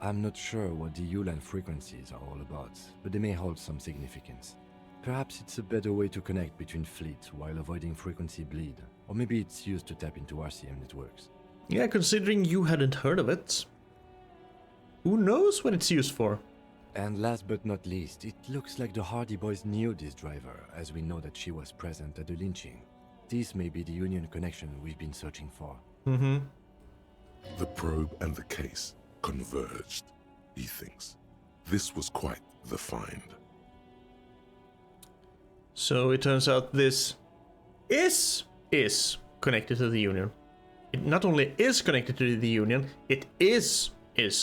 I'm not sure what the Ulan frequencies are all about, but they may hold some significance. Perhaps it's a better way to connect between fleets while avoiding frequency bleed, or maybe it's used to tap into RCM networks. Yeah, considering you hadn't heard of it. Who knows what it's used for? And last but not least, it looks like the Hardy Boys knew this driver, as we know that she was present at the lynching. This may be the Union connection we've been searching for. The probe and the case converged, he thinks. This was quite the find. So it turns out this is connected to the Union. It not only is connected to the Union, it is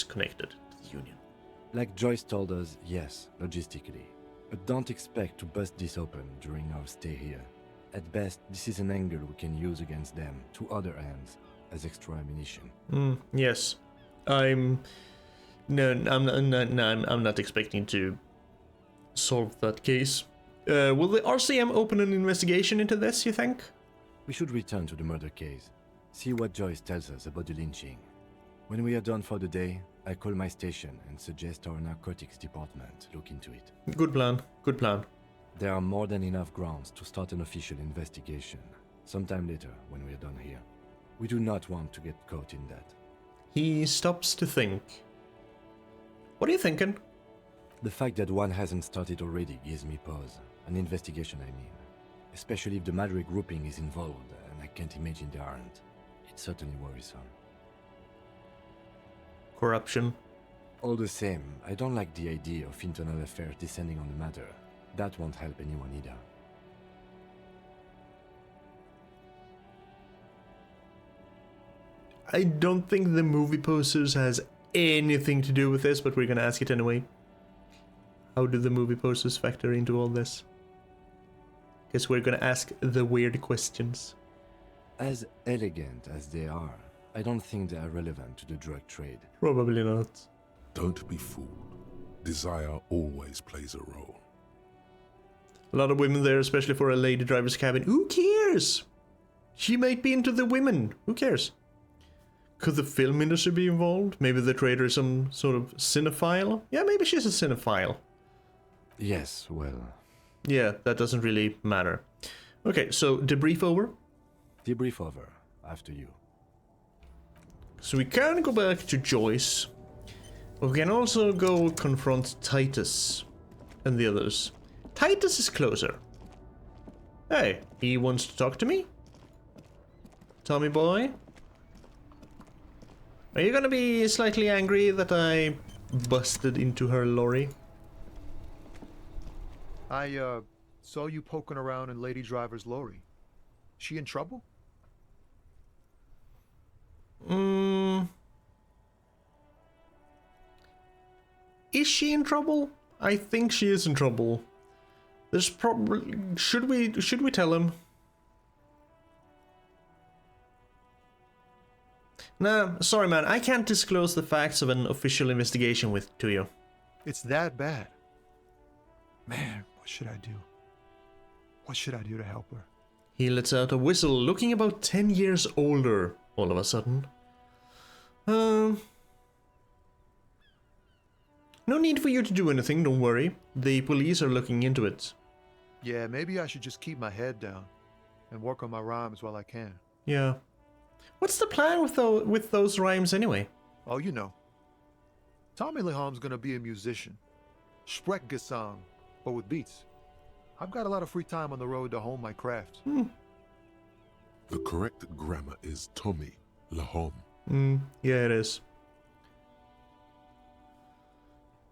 connected to the Union. Like Joyce told us, yes, logistically. But don't expect to bust this open during our stay here. At best, this is an angle we can use against them, to other ends, as extra ammunition. Yes. I'm not expecting to solve that case. Will the RCM open an investigation into this, you think? We should return to the murder case. See what Joyce tells us about the lynching. When we are done for the day, I call my station and suggest our narcotics department look into it. Good plan. Good plan. There are more than enough grounds to start an official investigation, sometime later when we are done here. We do not want to get caught in that. He stops to think. What are you thinking? The fact that one hasn't started already gives me pause. An investigation, I mean. Especially if the Madrid grouping is involved, and I can't imagine they aren't. It's certainly worrisome. Corruption. All the same, I don't like the idea of internal affairs descending on the matter. That won't help anyone either. I don't think the movie posters has anything to do with this, but we're gonna ask it anyway. How do the movie posters factor into all this? Because we're gonna ask the weird questions. As elegant as they are, I don't think they are relevant to the drug trade. Probably not. Don't be fooled. Desire always plays a role. A lot of women there, especially for a lady driver's cabin. Who cares? She might be into the women. Who cares? Could the film industry be involved? Maybe the trader is some sort of cinephile? Yeah, maybe she's a cinephile. Yes, well, Yeah, that doesn't really matter. Okay, so debrief over. debrief over. After you. So we can go back to Joyce. But we can also go confront Titus and the others. Titus is closer. Hey, he wants to talk to me? Tommy boy? Are you gonna be slightly angry that I busted into her lorry? I saw you poking around in Lady Driver's lorry. She in trouble? Is she in trouble? I think she is in trouble. There's probably... Should we tell him? Nah, sorry man, I can't disclose the facts of an official investigation to you. It's that bad. Man, what should I do? What should I do to help her? He lets out a whistle, looking about 10 years older, all of a sudden. No need for you to do anything, don't worry. The police are looking into it. Yeah, maybe I should just keep my head down and work on my rhymes while I can. Yeah. What's the plan with those rhymes anyway? Oh, you know. Tommy Leham's gonna be a musician. Sprechgesang, but with beats. I've got a lot of free time on the road to hone my craft. The correct grammar is Tommy Lahom. Yeah, it is.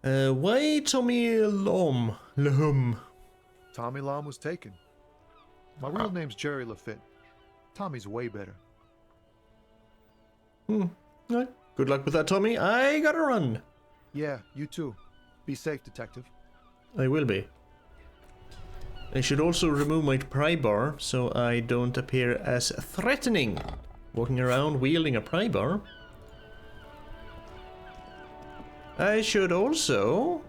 Why Tommy Lahum? Tommy Lam was taken. My real name's Jerry Lafitte. Tommy's way better. Right. Good luck with that, Tommy. I gotta run. Yeah, you too. Be safe, detective. I will be. I should also remove my pry bar so I don't appear as threatening. Walking around wielding a pry bar. I should also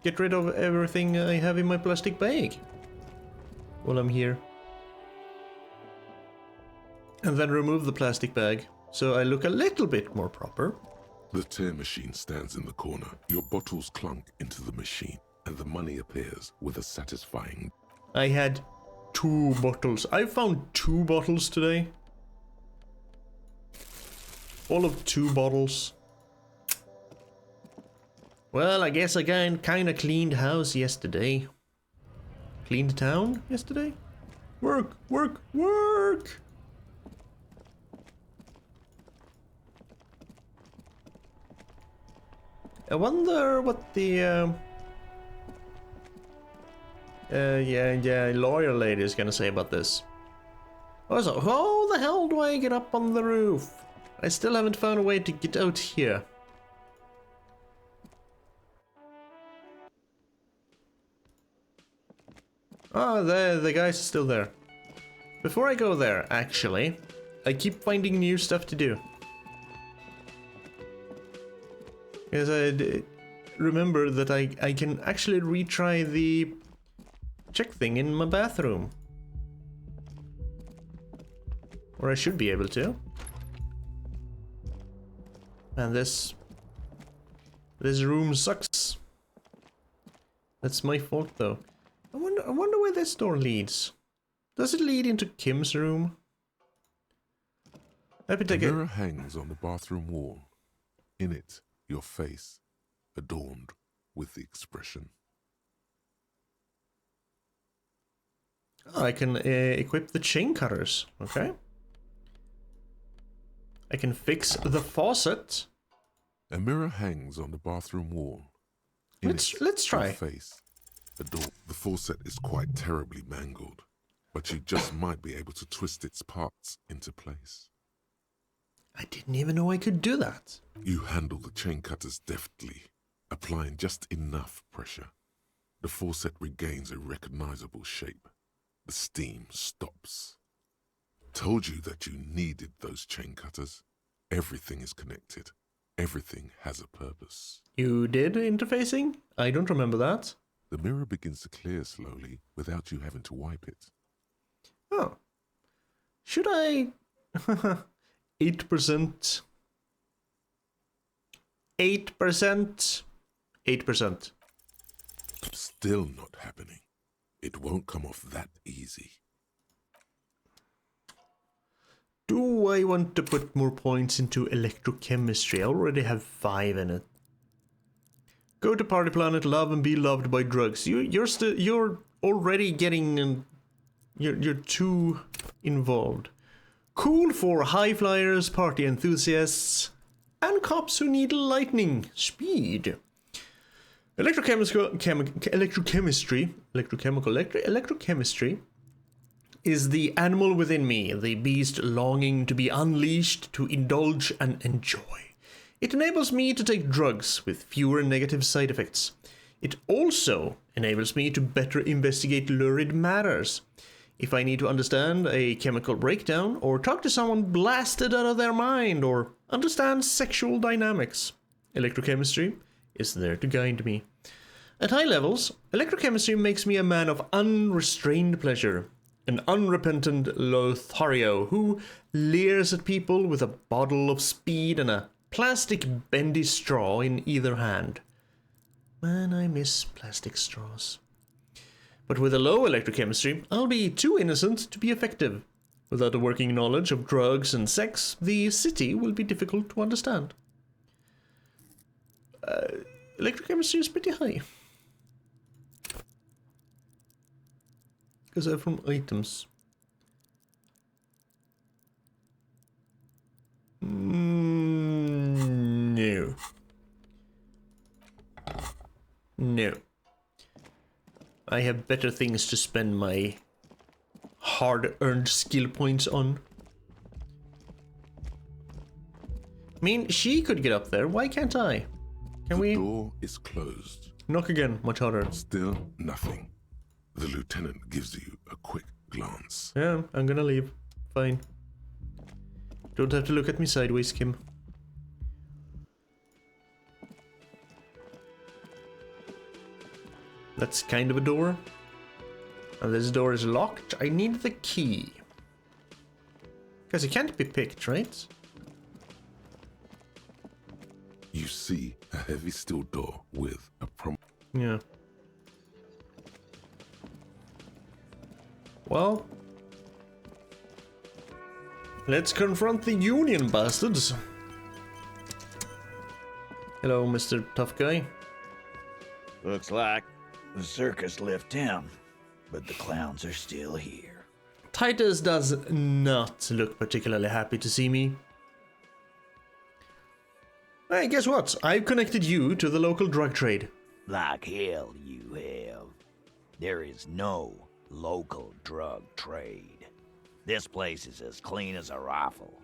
get rid of everything I have in my plastic bag while I'm here. And then remove the plastic bag so I look a little bit more proper. The tear machine stands in the corner. Your bottles clunk into the machine, and the money appears with a satisfying... I had 2 bottles. I found 2 bottles today. All of 2 bottles. Well, I guess I kinda cleaned house yesterday. Cleaned town yesterday? Work, work, work! I wonder what the lawyer lady is gonna say about this. Also, how the hell do I get up on the roof? I still haven't found a way to get out here. Oh, the guy's still there. Before I go there, actually, I keep finding new stuff to do. Because I remember that I can actually retry the check thing in my bathroom. Or I should be able to. And this room sucks. That's my fault though. I wonder where this door leads. Does it lead into Kim's room? A mirror hangs on the bathroom wall. In it, your face, adorned with the expression. Oh, I can equip the chain cutters. Okay. I can fix the faucet. A mirror hangs on the bathroom wall. Let's try. Your face, adorned. The faucet is quite terribly mangled, but you just might be able to twist its parts into place. I didn't even know I could do that. You handle the chain cutters deftly, applying just enough pressure. The faucet regains a recognizable shape. The steam stops. Told you that you needed those chain cutters. Everything is connected. Everything has a purpose. You did interfacing? I don't remember that. The mirror begins to clear slowly without you having to wipe it. Oh. Should I... 8%. 8%. 8%. Still not happening. It won't come off that easy. Do I want to put more points into electrochemistry? I already have 5 in it. Go to party planet, love and be loved by drugs. You're already getting you're too involved. Cool for high flyers, party enthusiasts, and cops who need lightning speed. Electrochemistry is the animal within me, the beast longing to be unleashed, to indulge and enjoy. It enables me to take drugs with fewer negative side effects. It also enables me to better investigate lurid matters. If I need to understand a chemical breakdown, or talk to someone blasted out of their mind, or understand sexual dynamics, electrochemistry is there to guide me. At high levels, electrochemistry makes me a man of unrestrained pleasure, an unrepentant Lothario who leers at people with a bottle of speed and a plastic bendy straw in either hand. Man, I miss plastic straws. But with a low electrochemistry, I'll be too innocent to be effective. Without a working knowledge of drugs and sex, the city will be difficult to understand. Electrochemistry is pretty high. Because they're from items. No. No. I have better things to spend my hard-earned skill points on. I mean, she could get up there. Why can't I? Can we? The door is closed. Knock again, much harder. Still nothing. The lieutenant gives you a quick glance. Yeah, I'm gonna leave. Fine. Don't have to look at me sideways, Kim. That's kind of a door. And this door is locked. I need the key. Because it can't be picked, right? You see a heavy steel door with a Yeah. Well, let's confront the Union bastards. Hello, Mr. Tough Guy. Looks like the circus left town, but the clowns are still here. Titus does not look particularly happy to see me. Hey, guess what? I've connected you to the local drug trade. Like hell you have. There is no local drug trade. This place is as clean as a rifle.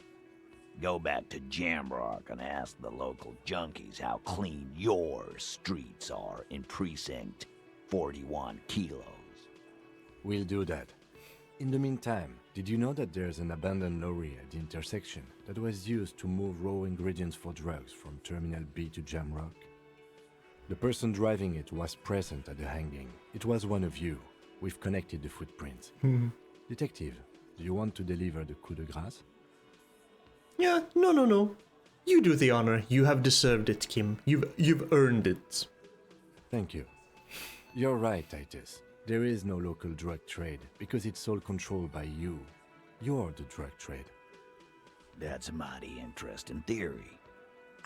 Go back to Jamrock and ask the local junkies how clean your streets are in Precinct 41 kilos. We'll do that. In the meantime, did you know that there's an abandoned lorry at the intersection that was used to move raw ingredients for drugs from Terminal B to Jamrock? The person driving it was present at the hanging. It was one of you. We've connected the footprints. Detective, do you want to deliver the coup de grâce? Yeah, no. You do the honor. You have deserved it, Kim. You've earned it. Thank you. You're right, Titus. There is no local drug trade because it's all controlled by you. You're the drug trade. That's a mighty interesting theory.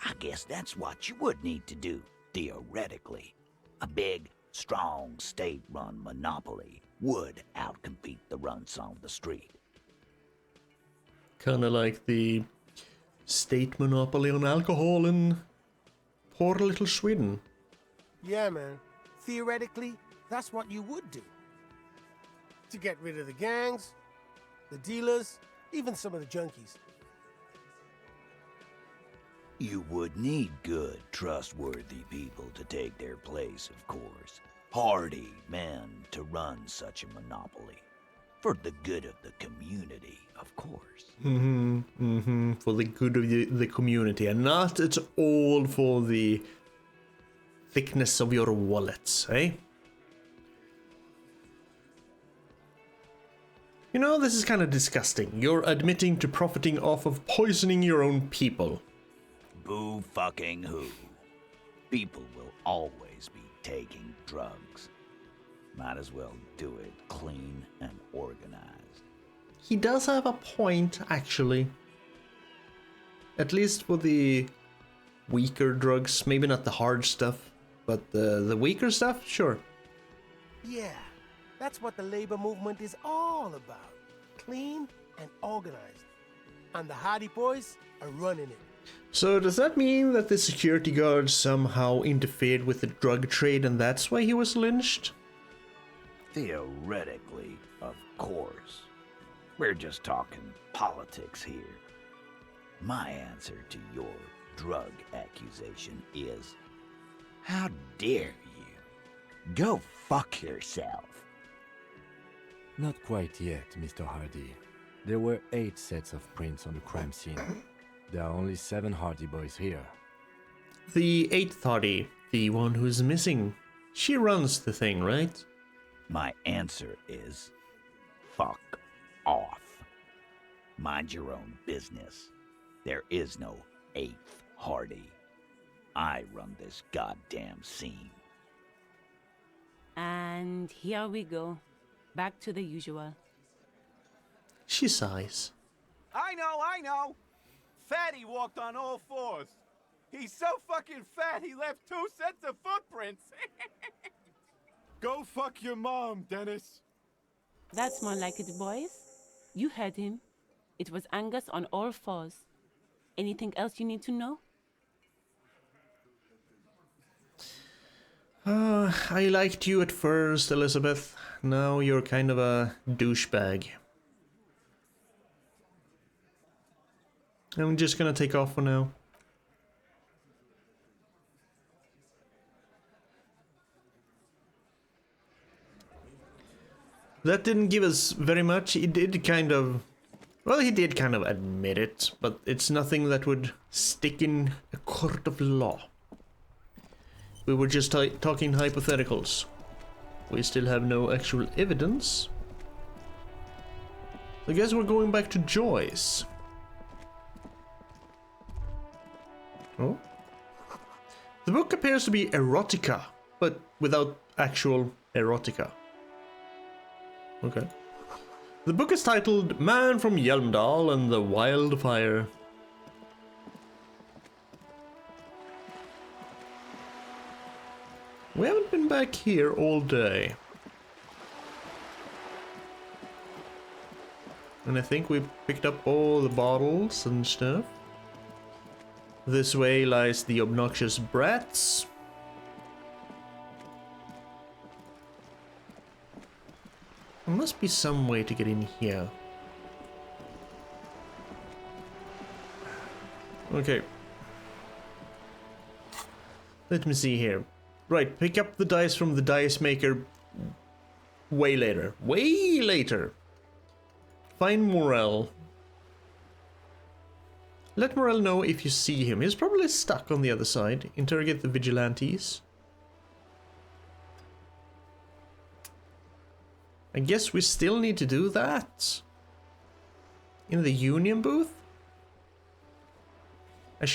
I guess that's what you would need to do, theoretically. A big, strong, state-run monopoly would outcompete the runts on the street. Kinda like the state monopoly on alcohol in poor little Sweden. Yeah, man. Theoretically, that's what you would do. To get rid of the gangs, the dealers, even some of the junkies. You would need good, trustworthy people to take their place, of course. hardy men to run such a monopoly. For the good of the community, of course. For the good of the community, and not at all for the thickness of your wallets, eh? You know, this is kind of disgusting. You're admitting to profiting off of poisoning your own people. Boo fucking who. People will always be taking drugs. Might as well do it clean and organized. He does have a point, actually. At least for the weaker drugs. Maybe not the hard stuff, but the weaker stuff, sure. Yeah, that's what the labor movement is all about. Clean and organized. And the Hardy Boys are running it. So does that mean that the security guard somehow interfered with the drug trade and that's why he was lynched? Theoretically, of course. We're just talking politics here. My answer to your drug accusation is, how dare you? Go fuck yourself. Not quite yet, Mr. Hardy. There were 8 sets of prints on the crime scene. There are only 7 Hardy boys here. The 8th Hardy, the one who's missing. She runs the thing, right? My answer is, fuck off. Mind your own business. There is no 8th Hardy. I run this goddamn scene. And here we go. Back to the usual. She sighs. I know! Fatty walked on all 4s. He's so fucking fat he left 2 sets of footprints. Go fuck your mom, Dennis. That's more like it, boys. You heard him. It was Angus on all 4s. Anything else you need to know? I liked you at first, Elizabeth. Now you're kind of a douchebag. I'm just gonna take off for now. That didn't give us very much. He did kind of... Well, he did kind of admit it, but it's nothing that would stick in a court of law. We were just talking hypotheticals. We still have no actual evidence. I guess we're going back to Joyce. Oh? The book appears to be erotica, but without actual erotica. Okay. The book is titled Man from Yelmdal and the Wildfire. We haven't been back here all day. And I think we picked up all the bottles and stuff. This way lies the obnoxious brats. There must be some way to get in here. Okay. Let me see here. Right, pick up the dice from the dice maker way later. Way later! Find Morel. Let Morel know if you see him. He's probably stuck on the other side. Interrogate the vigilantes. I guess we still need to do that. In the union booth? I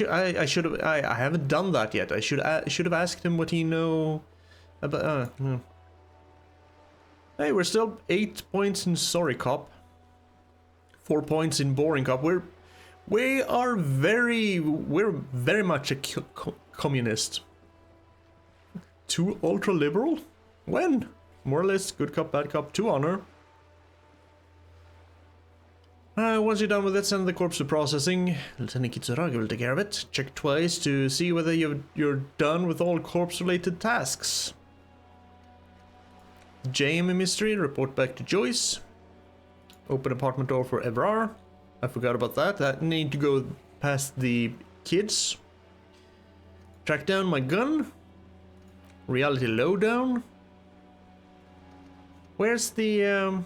haven't done that yet. I should have asked him what he know about. Hey, we're still 8 points in Sorry Cop. 4 points in Boring Cop. We're very much a communist. Too ultra liberal? When? More or less, good cop, bad cop, to honor. Once you're done with it, send the corpse to processing. Lieutenant Kitsuragi will take care of it. Check twice to see whether you're done with all corpse-related tasks. JM mystery, report back to Joyce. Open apartment door for Evrar. I forgot about that. I need to go past the kids. Track down my gun. Reality lowdown. Where's the,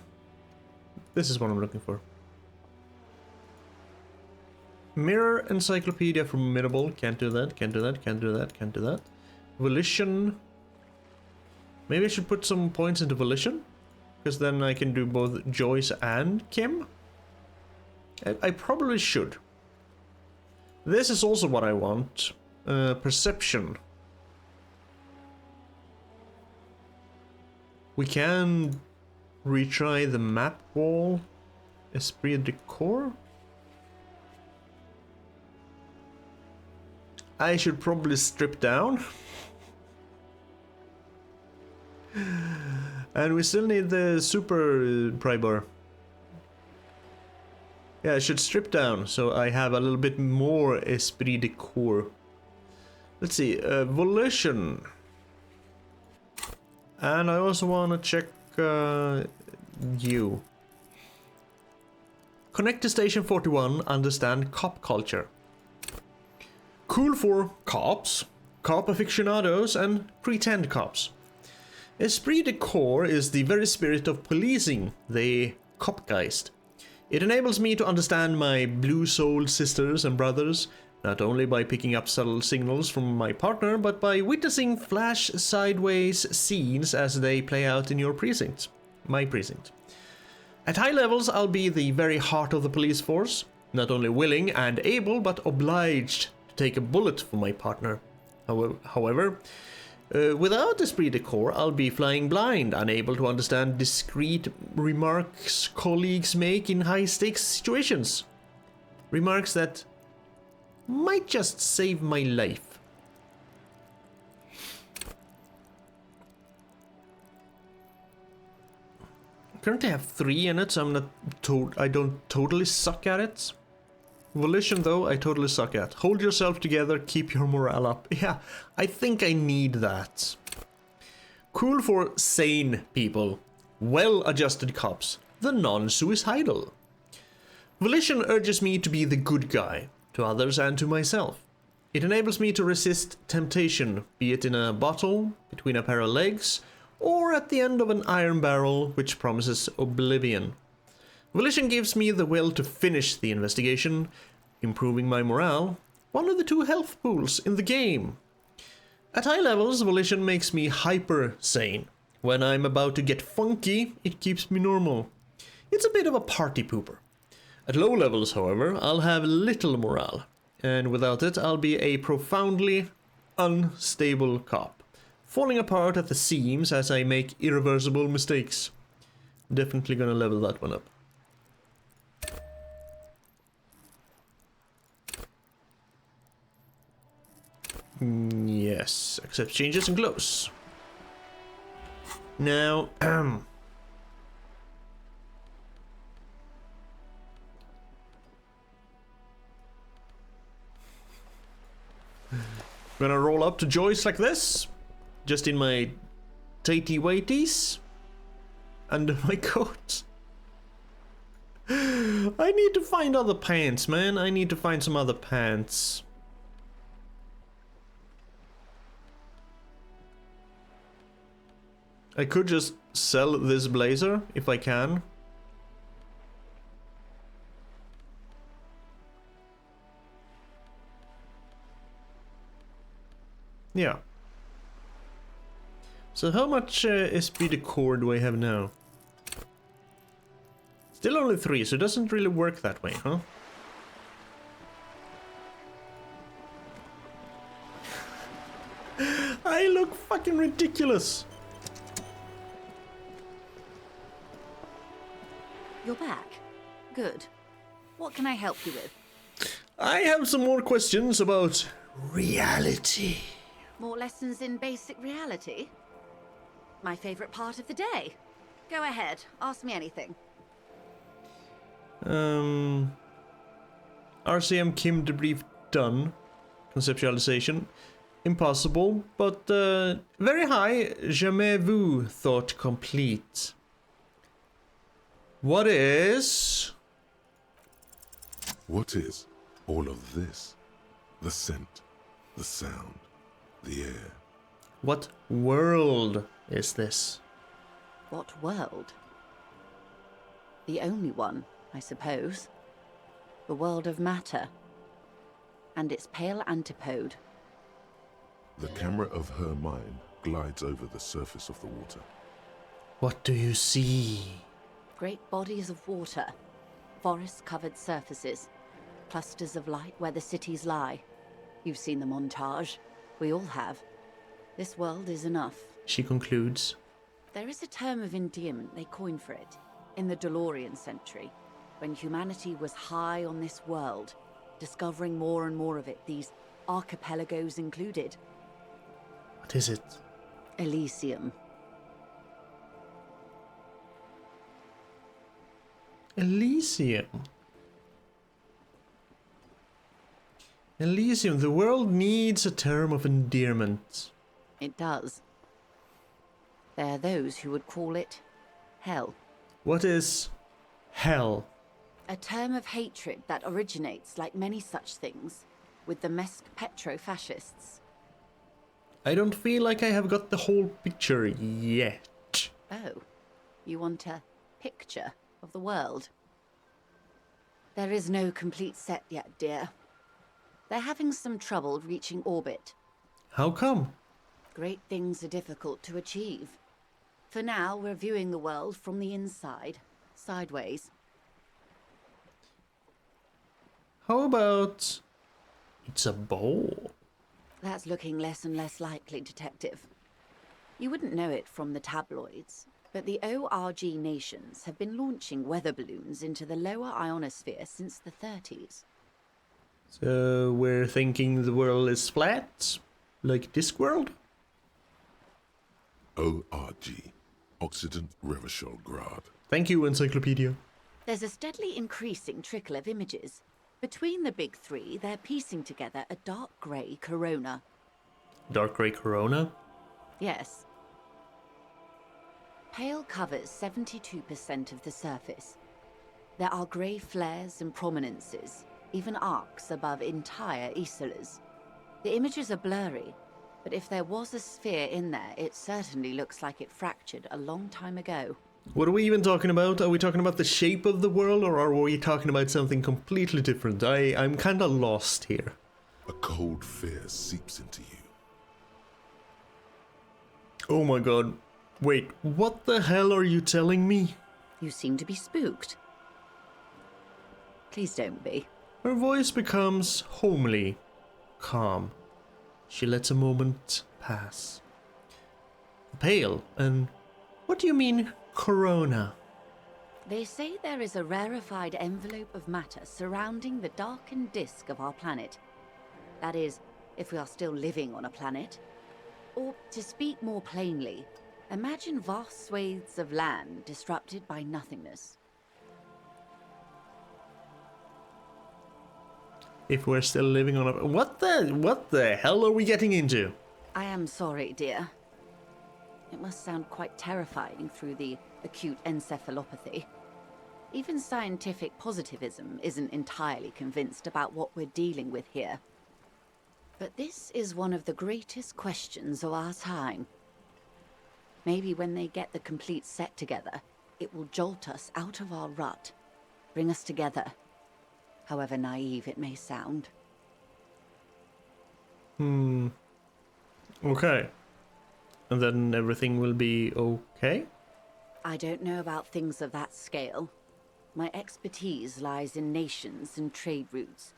this is what I'm looking for. Mirror Encyclopedia Formidable. Can't do that, can't do that, can't do that, can't do that. Volition. Maybe I should put some points into Volition? Because then I can do both Joyce and Kim? I probably should. This is also what I want. Perception. We can retry the map wall. Esprit de corps. I should probably strip down. And we still need the super Pribar. Yeah, I should strip down so I have a little bit more esprit de corps. Let's see, volition. And I also want to check you. Connect to station 41, understand cop culture. Cool for cops, cop aficionados, and pretend cops. Esprit de corps is the very spirit of policing, the copgeist. It enables me to understand my blue-souled sisters and brothers, not only by picking up subtle signals from my partner, but by witnessing flash sideways scenes as they play out in your precinct, my precinct. At high levels, I'll be the very heart of the police force, not only willing and able, but obliged to take a bullet for my partner. However, without esprit de corps, I'll be flying blind, unable to understand discreet remarks colleagues make in high-stakes situations. Remarks that might just save my life. Currently have 3 in it, so I don't totally suck at it. Volition, though, I totally suck at. Hold yourself together, keep your morale up. Yeah, I think I need that. Cool for sane people. Well-adjusted cops. The non-suicidal. Volition urges me to be the good guy, to others and to myself. It enables me to resist temptation, be it in a bottle, between a pair of legs, or at the end of an iron barrel which promises oblivion. Volition gives me the will to finish the investigation, improving my morale, one of the 2 health pools in the game. At high levels, Volition makes me hyper-sane. When I'm about to get funky, it keeps me normal. It's a bit of a party pooper. At low levels, however, I'll have little morale, and without it, I'll be a profoundly unstable cop, falling apart at the seams as I make irreversible mistakes. Definitely gonna level that one up. Yes, accept changes and close. Now, gonna roll up to Joyce like this, just in my tighty whities, under my coat. I need to find other pants, man. I need to find some other pants. I could just sell this blazer if I can. Yeah. So how much esprit de corps do I have now? Still only 3, so it doesn't really work that way, huh? I look fucking ridiculous. You're back. Good. What can I help you with? I have some more questions about reality. More lessons in basic reality? My favorite part of the day. Go ahead, ask me anything. RCM Kim debrief done. Conceptualization. Impossible, but very high. Jamais vu thought complete. What is all of this? The scent, the sound, the air. What world is this? What world? The only one, I suppose. The world of matter. And its pale antipode. The camera of her mind glides over the surface of the water. What do you see? Great bodies of water. Forest-covered surfaces. Clusters of light where the cities lie. You've seen the montage. We all have. This world is enough. She concludes. There is a term of endearment they coined for it, in the DeLorean century, when humanity was high on this world, discovering more and more of it, these archipelagos included. What is it? Elysium. Elysium. Elysium, the world needs a term of endearment. It does. There are those who would call it hell. What is hell? A term of hatred that originates, like many such things, with the Mesk petro-fascists. I don't feel like I have got the whole picture yet. Oh, you want a picture of the world? There is no complete set yet, dear. They're having some trouble reaching orbit. How come? Great things are difficult to achieve. For now, we're viewing the world from the inside, sideways. How about it's a bowl? That's looking less and less likely, Detective. You wouldn't know it from the tabloids, but the ORG nations have been launching weather balloons into the lower ionosphere since the 30s. So we're thinking the world is flat? Like Discworld? ORG. Occident Revischolgrad. Thank you, Encyclopedia. There's a steadily increasing trickle of images. Between the big three, they're piecing together a dark grey corona. Dark grey corona? Yes. Pale covers 72% of the surface. There are grey flares and prominences, even arcs above entire isolas. The images are blurry, but if there was a sphere in there, it certainly looks like it fractured a long time ago. What are we even talking about? Are we talking about the shape of the world, or are we talking about something completely different? I'm kinda lost here. A cold fear seeps into you. Oh my god. Wait, what the hell are you telling me? You seem to be spooked. Please don't be. Her voice becomes homely, calm. She lets a moment pass. Pale, and what do you mean, corona? They say there is a rarefied envelope of matter surrounding the darkened disk of our planet. That is, if we are still living on a planet. Or, to speak more plainly, imagine vast swathes of land disrupted by nothingness. If we're still living on a... What the hell are we getting into? I am sorry, dear. It must sound quite terrifying through the acute encephalopathy. Even scientific positivism isn't entirely convinced about what we're dealing with here. But this is one of the greatest questions of our time. Maybe when they get the complete set together, it will jolt us out of our rut, bring us together, however naive it may sound. Okay. And then everything will be okay? I don't know about things of that scale. My expertise lies in nations and trade routes,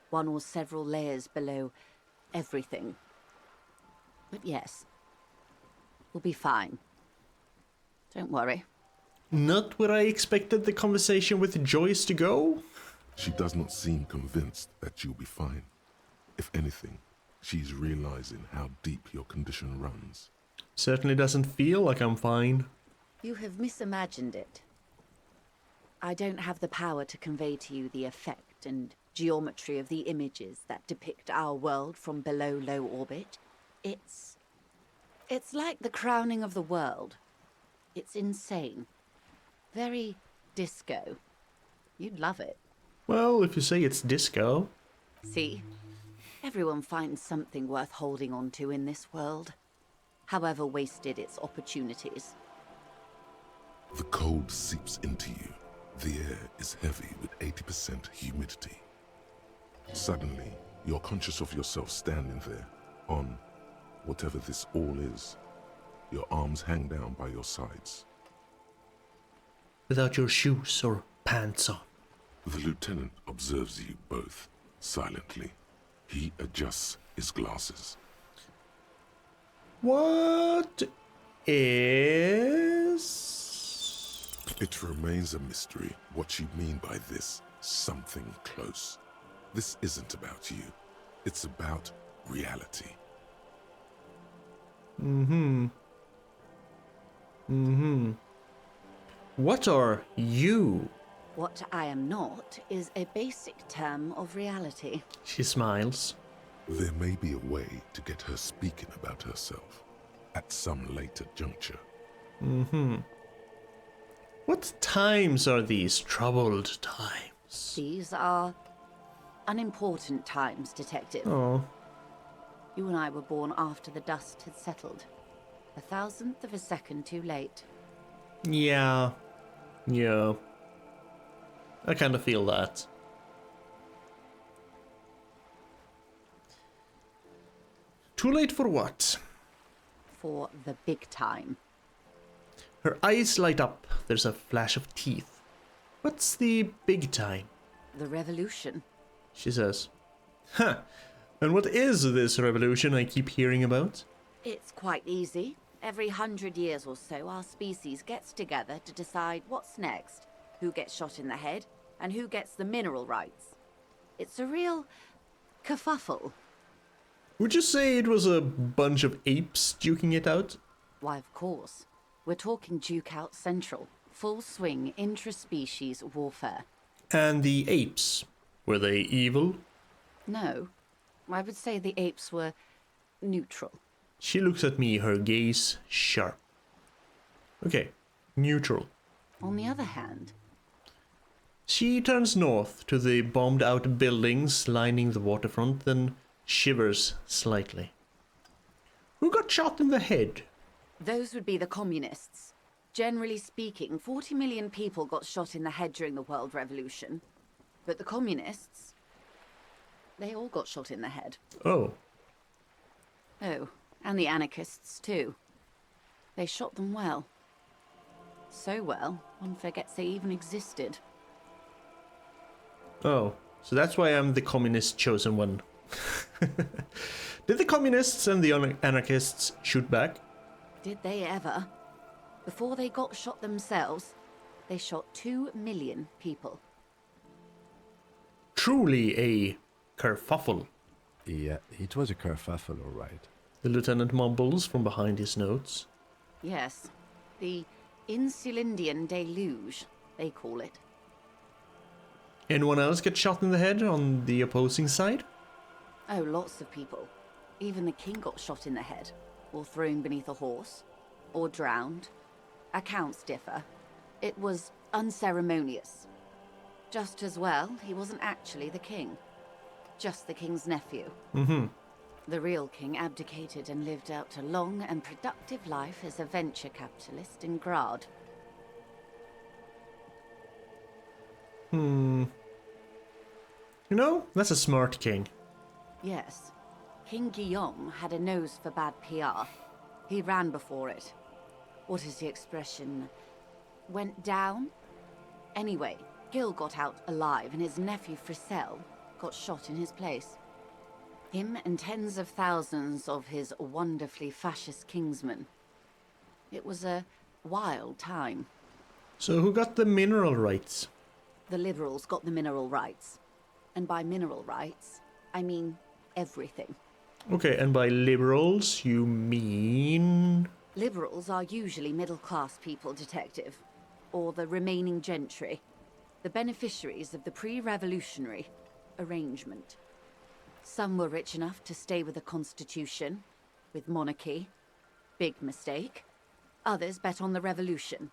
one or several layers below everything. But yes, we'll be fine. Don't worry. Not where I expected the conversation with Joyce to go? She does not seem convinced that you'll be fine. If anything, she's realizing how deep your condition runs. Certainly doesn't feel like I'm fine. You have misimagined it. I don't have the power to convey to you the effect and geometry of the images that depict our world from below low orbit. It's like the crowning of the world. It's insane. Very disco. You'd love it. Well, if you say it's disco. See? Everyone finds something worth holding on to in this world, however wasted its opportunities. The cold seeps into you. The air is heavy with 80% humidity. Suddenly, you're conscious of yourself standing there, on whatever this all is. Your arms hang down by your sides. Without your shoes or pants on. The lieutenant observes you both, silently. He adjusts his glasses. What is... It remains a mystery what you mean by this something close. This isn't about you. It's about reality. What are you? What I am not is a basic term of reality. She smiles. There may be a way to get her speaking about herself at some later juncture. What times are these troubled times? These are unimportant times, Detective. Oh, You and I were born after the dust had settled. 1,000th of a second too late. yeah. I kind of feel that. Too late for what? For the big time. Her eyes light up. There's a flash of teeth. What's the big time? The revolution. She says. Huh. And what is this revolution I keep hearing about? It's quite easy. Every 100 years or so, our species gets together to decide what's next, who gets shot in the head, and who gets the mineral rights. It's a real kerfuffle. Would you say it was a bunch of apes duking it out? Why, of course. We're talking Duke Out Central. Full swing intra-species warfare. And the apes, were they evil? No. I would say the apes were neutral. She looks at me, her gaze sharp. Okay, neutral. On the other hand, She turns north to the bombed out buildings lining the waterfront, then shivers slightly. Who got shot in the head? those would be the communists. Generally speaking, 40 million people got shot in the head during the World Revolution. But the communists, they all got shot in the head. Oh, Oh, and the anarchists too. They shot them well. So well, one forgets they even existed. oh, so that's why I'm the communist chosen one. Did the communists and the anarchists shoot back? Did they ever? Before they got shot themselves, they shot 2 million people. Truly a kerfuffle, Yeah, it was a kerfuffle, all right. the lieutenant mumbles from behind his notes. Yes, the Insulindian deluge, they call it. Anyone else get shot in the head on the opposing side? Oh, lots of people. Even the king got shot in the head, or thrown beneath a horse, or drowned. Accounts differ. It was unceremonious. Just as well, he wasn't actually the king. Just the king's nephew. The real king abdicated and lived out a long and productive life as a venture capitalist in Grad. You know, that's a smart king. Yes. King Guillaume had a nose for bad PR. He ran before it. What is the expression? Went down? Anyway, Gil got out alive and his nephew Frisell got shot in his place. Him and tens of thousands of his wonderfully fascist kingsmen. It was a wild time. So who got the mineral rights? The liberals got the mineral rights. And by mineral rights, I mean everything. Okay, and by liberals, you mean... Liberals are usually middle-class people, Detective. Or the remaining gentry. The beneficiaries of the pre-revolutionary arrangement. Some were rich enough to stay with the Constitution, with monarchy. Big mistake. Others bet on the revolution.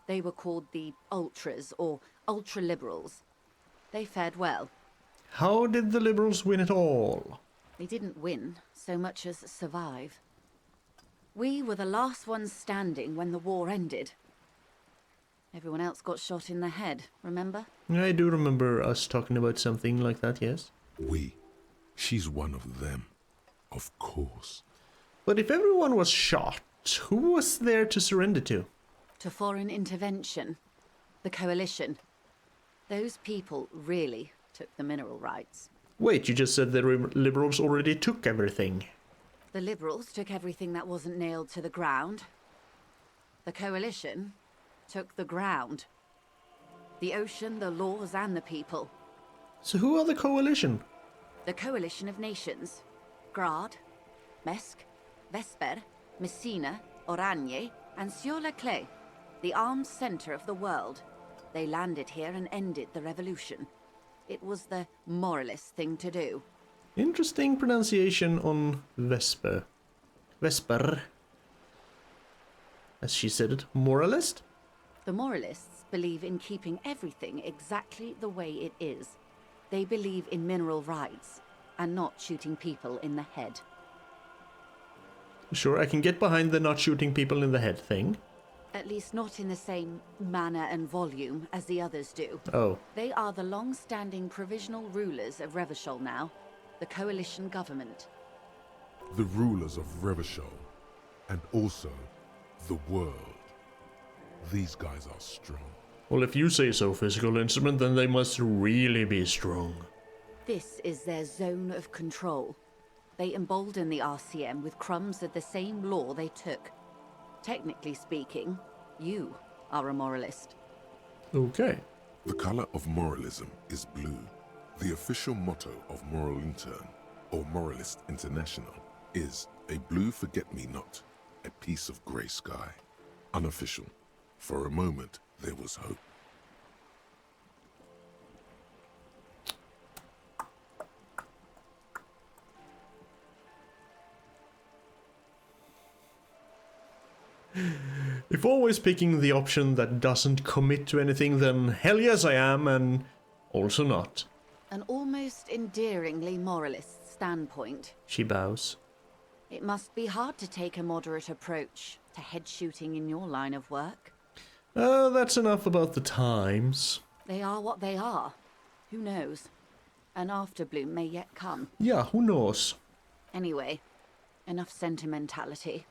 They were called the ultras, or ultra-liberals. They fared well. How did the liberals win it all? They didn't win so much as survive. We were the last ones standing when the war ended. Everyone else got shot in the head, remember? I do remember us talking about something like that, yes. She's one of them. Of course. But if everyone was shot, who was there to surrender to? To foreign intervention. The Coalition. Those people really took the mineral rights. Wait, you just said the liberals already took everything. The Liberals took everything that wasn't nailed to the ground. The Coalition took the ground. The ocean, the laws, and the people. So who are the Coalition? The Coalition of Nations. Grad, Mesk, Vesper, Messina, Oranje, and Sur-la-Clay. The armed center of the world. They landed here and ended the revolution. It was the moralist thing to do. Interesting pronunciation on Vesper. Vesper. As she said it, moralist? The moralists believe in keeping everything exactly the way it is. They believe in mineral rights, and not shooting people in the head. Sure, I can get behind the not shooting people in the head thing. At least not in the same manner and volume as the others do. Oh. They are the long-standing provisional rulers of Revachol now, the coalition government. The rulers of Revachol, and also the world. These guys are strong. Well, if you say so, Physical Instrument, then they must really be strong. This is their zone of control. They embolden the RCM with crumbs of the same law they took. Technically speaking, you are a moralist. Okay. The color of moralism is blue. The official motto of Moral Intern, or Moralist International, is a blue forget-me-not, a piece of grey sky. Unofficial. For a moment, there was hope. If always picking the option that doesn't commit to anything, then hell yes I am, and also not. An almost endearingly moralist standpoint. She bows. It must be hard to take a moderate approach to head shooting in your line of work. That's enough about the times. They are what they are. Who knows? An afterbloom may yet come. Yeah, who knows? Anyway, enough sentimentality.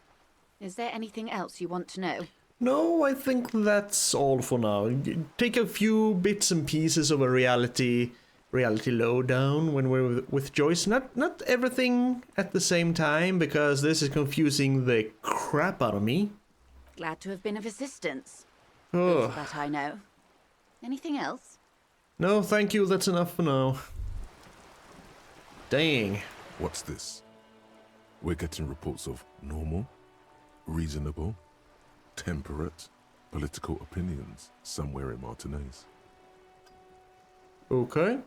Is there anything else you want to know? No, I think that's all for now. Take a few bits and pieces of a reality lowdown when we're with Joyce. Not everything at the same time, because this is confusing the crap out of me. Glad to have been of assistance. Oh. That I know. Anything else? No, thank you. That's enough for now. Dang. What's this? We're getting reports of normal, reasonable, temperate, political opinions somewhere in Martinez. Okay.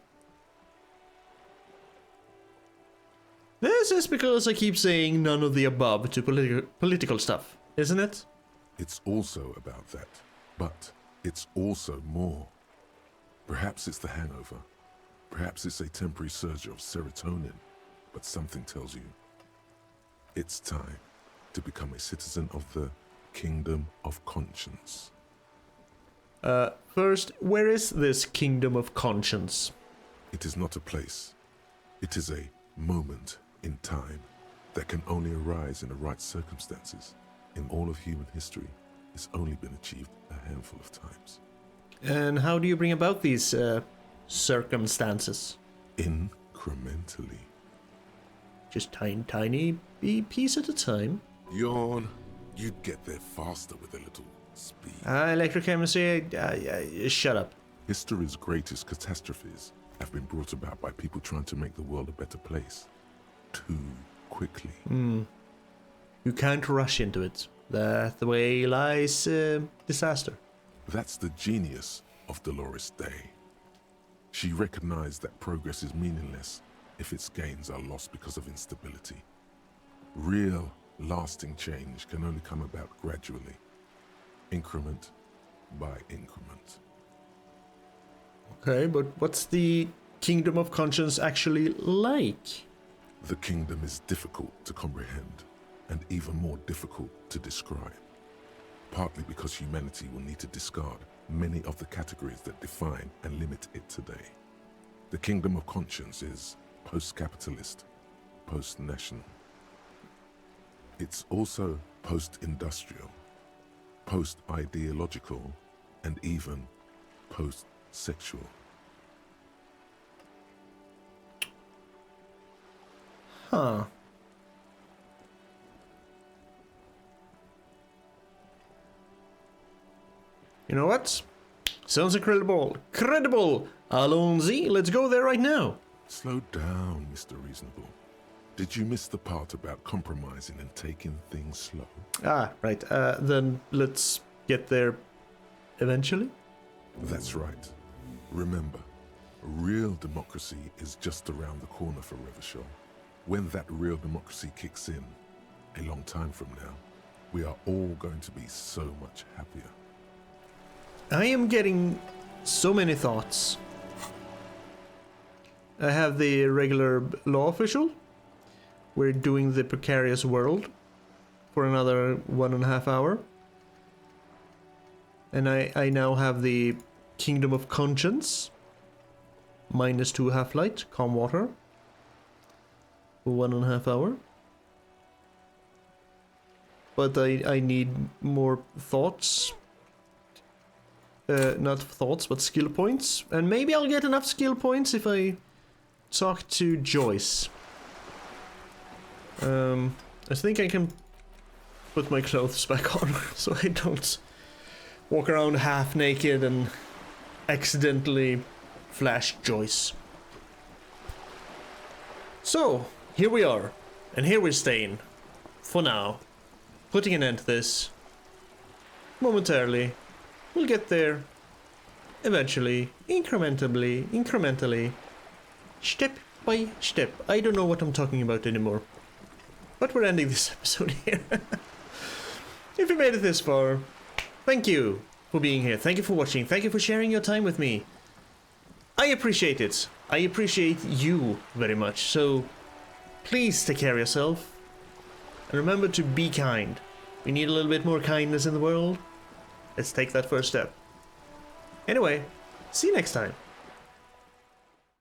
This is because I keep saying none of the above to political stuff, isn't it? It's also about that, but it's also more. Perhaps it's the hangover. Perhaps it's a temporary surge of serotonin, but something tells you it's time to become a citizen of the Kingdom of Conscience. First, where is this Kingdom of Conscience? It is not a place. It is a moment in time that can only arise in the right circumstances. In all of human history, it's only been achieved a handful of times. And how do you bring about these circumstances? Incrementally. Just tiny piece at a time? Yawn. You'd get there faster with a little speed. Electrochemistry, shut up. History's greatest catastrophes have been brought about by people trying to make the world a better place. Too quickly. You can't rush into it. That's the way lies disaster. That's the genius of Dolores Day. She recognized that progress is meaningless if its gains are lost because of instability. Real, lasting change can only come about gradually, increment by increment. Okay, but what's the Kingdom of Conscience actually like? The kingdom is difficult to comprehend, and even more difficult to describe. Partly because humanity will need to discard many of the categories that define and limit it today. The kingdom of conscience is post-capitalist, post-national. It's also post-industrial, post-ideological, and even post-sexual. Huh. You know what? Sounds incredible. Credible! Allons-y, let's go there right now. Slow down, Mr. Reasonable. Did you miss the part about compromising and taking things slow? Ah, right. Then let's get there eventually. That's right. Remember, real democracy is just around the corner for Revershaw. When that real democracy kicks in, a long time from now, we are all going to be so much happier. I am getting so many thoughts. I have the regular law official. We're doing the precarious world for another 1.5 hours. And I now have the Kingdom of Conscience. -2 half-light, calm water. For 1.5 hours. But I need more thoughts. Not thoughts, but skill points. And maybe I'll get enough skill points if I talk to Joyce. I think I can put my clothes back on so I don't walk around half naked and accidentally flash Joyce. So, here we are. And here we're staying. For now. Putting an end to this. Momentarily. We'll get there. Eventually. Incrementally. Step by step. I don't know what I'm talking about anymore. But we're ending this episode here. If you made it this far, thank you for being here. Thank you for watching. Thank you for sharing your time with me. I appreciate it. I appreciate you very much. So, please take care of yourself. And remember to be kind. We need a little bit more kindness in the world. Let's take that first step. Anyway, see you next time.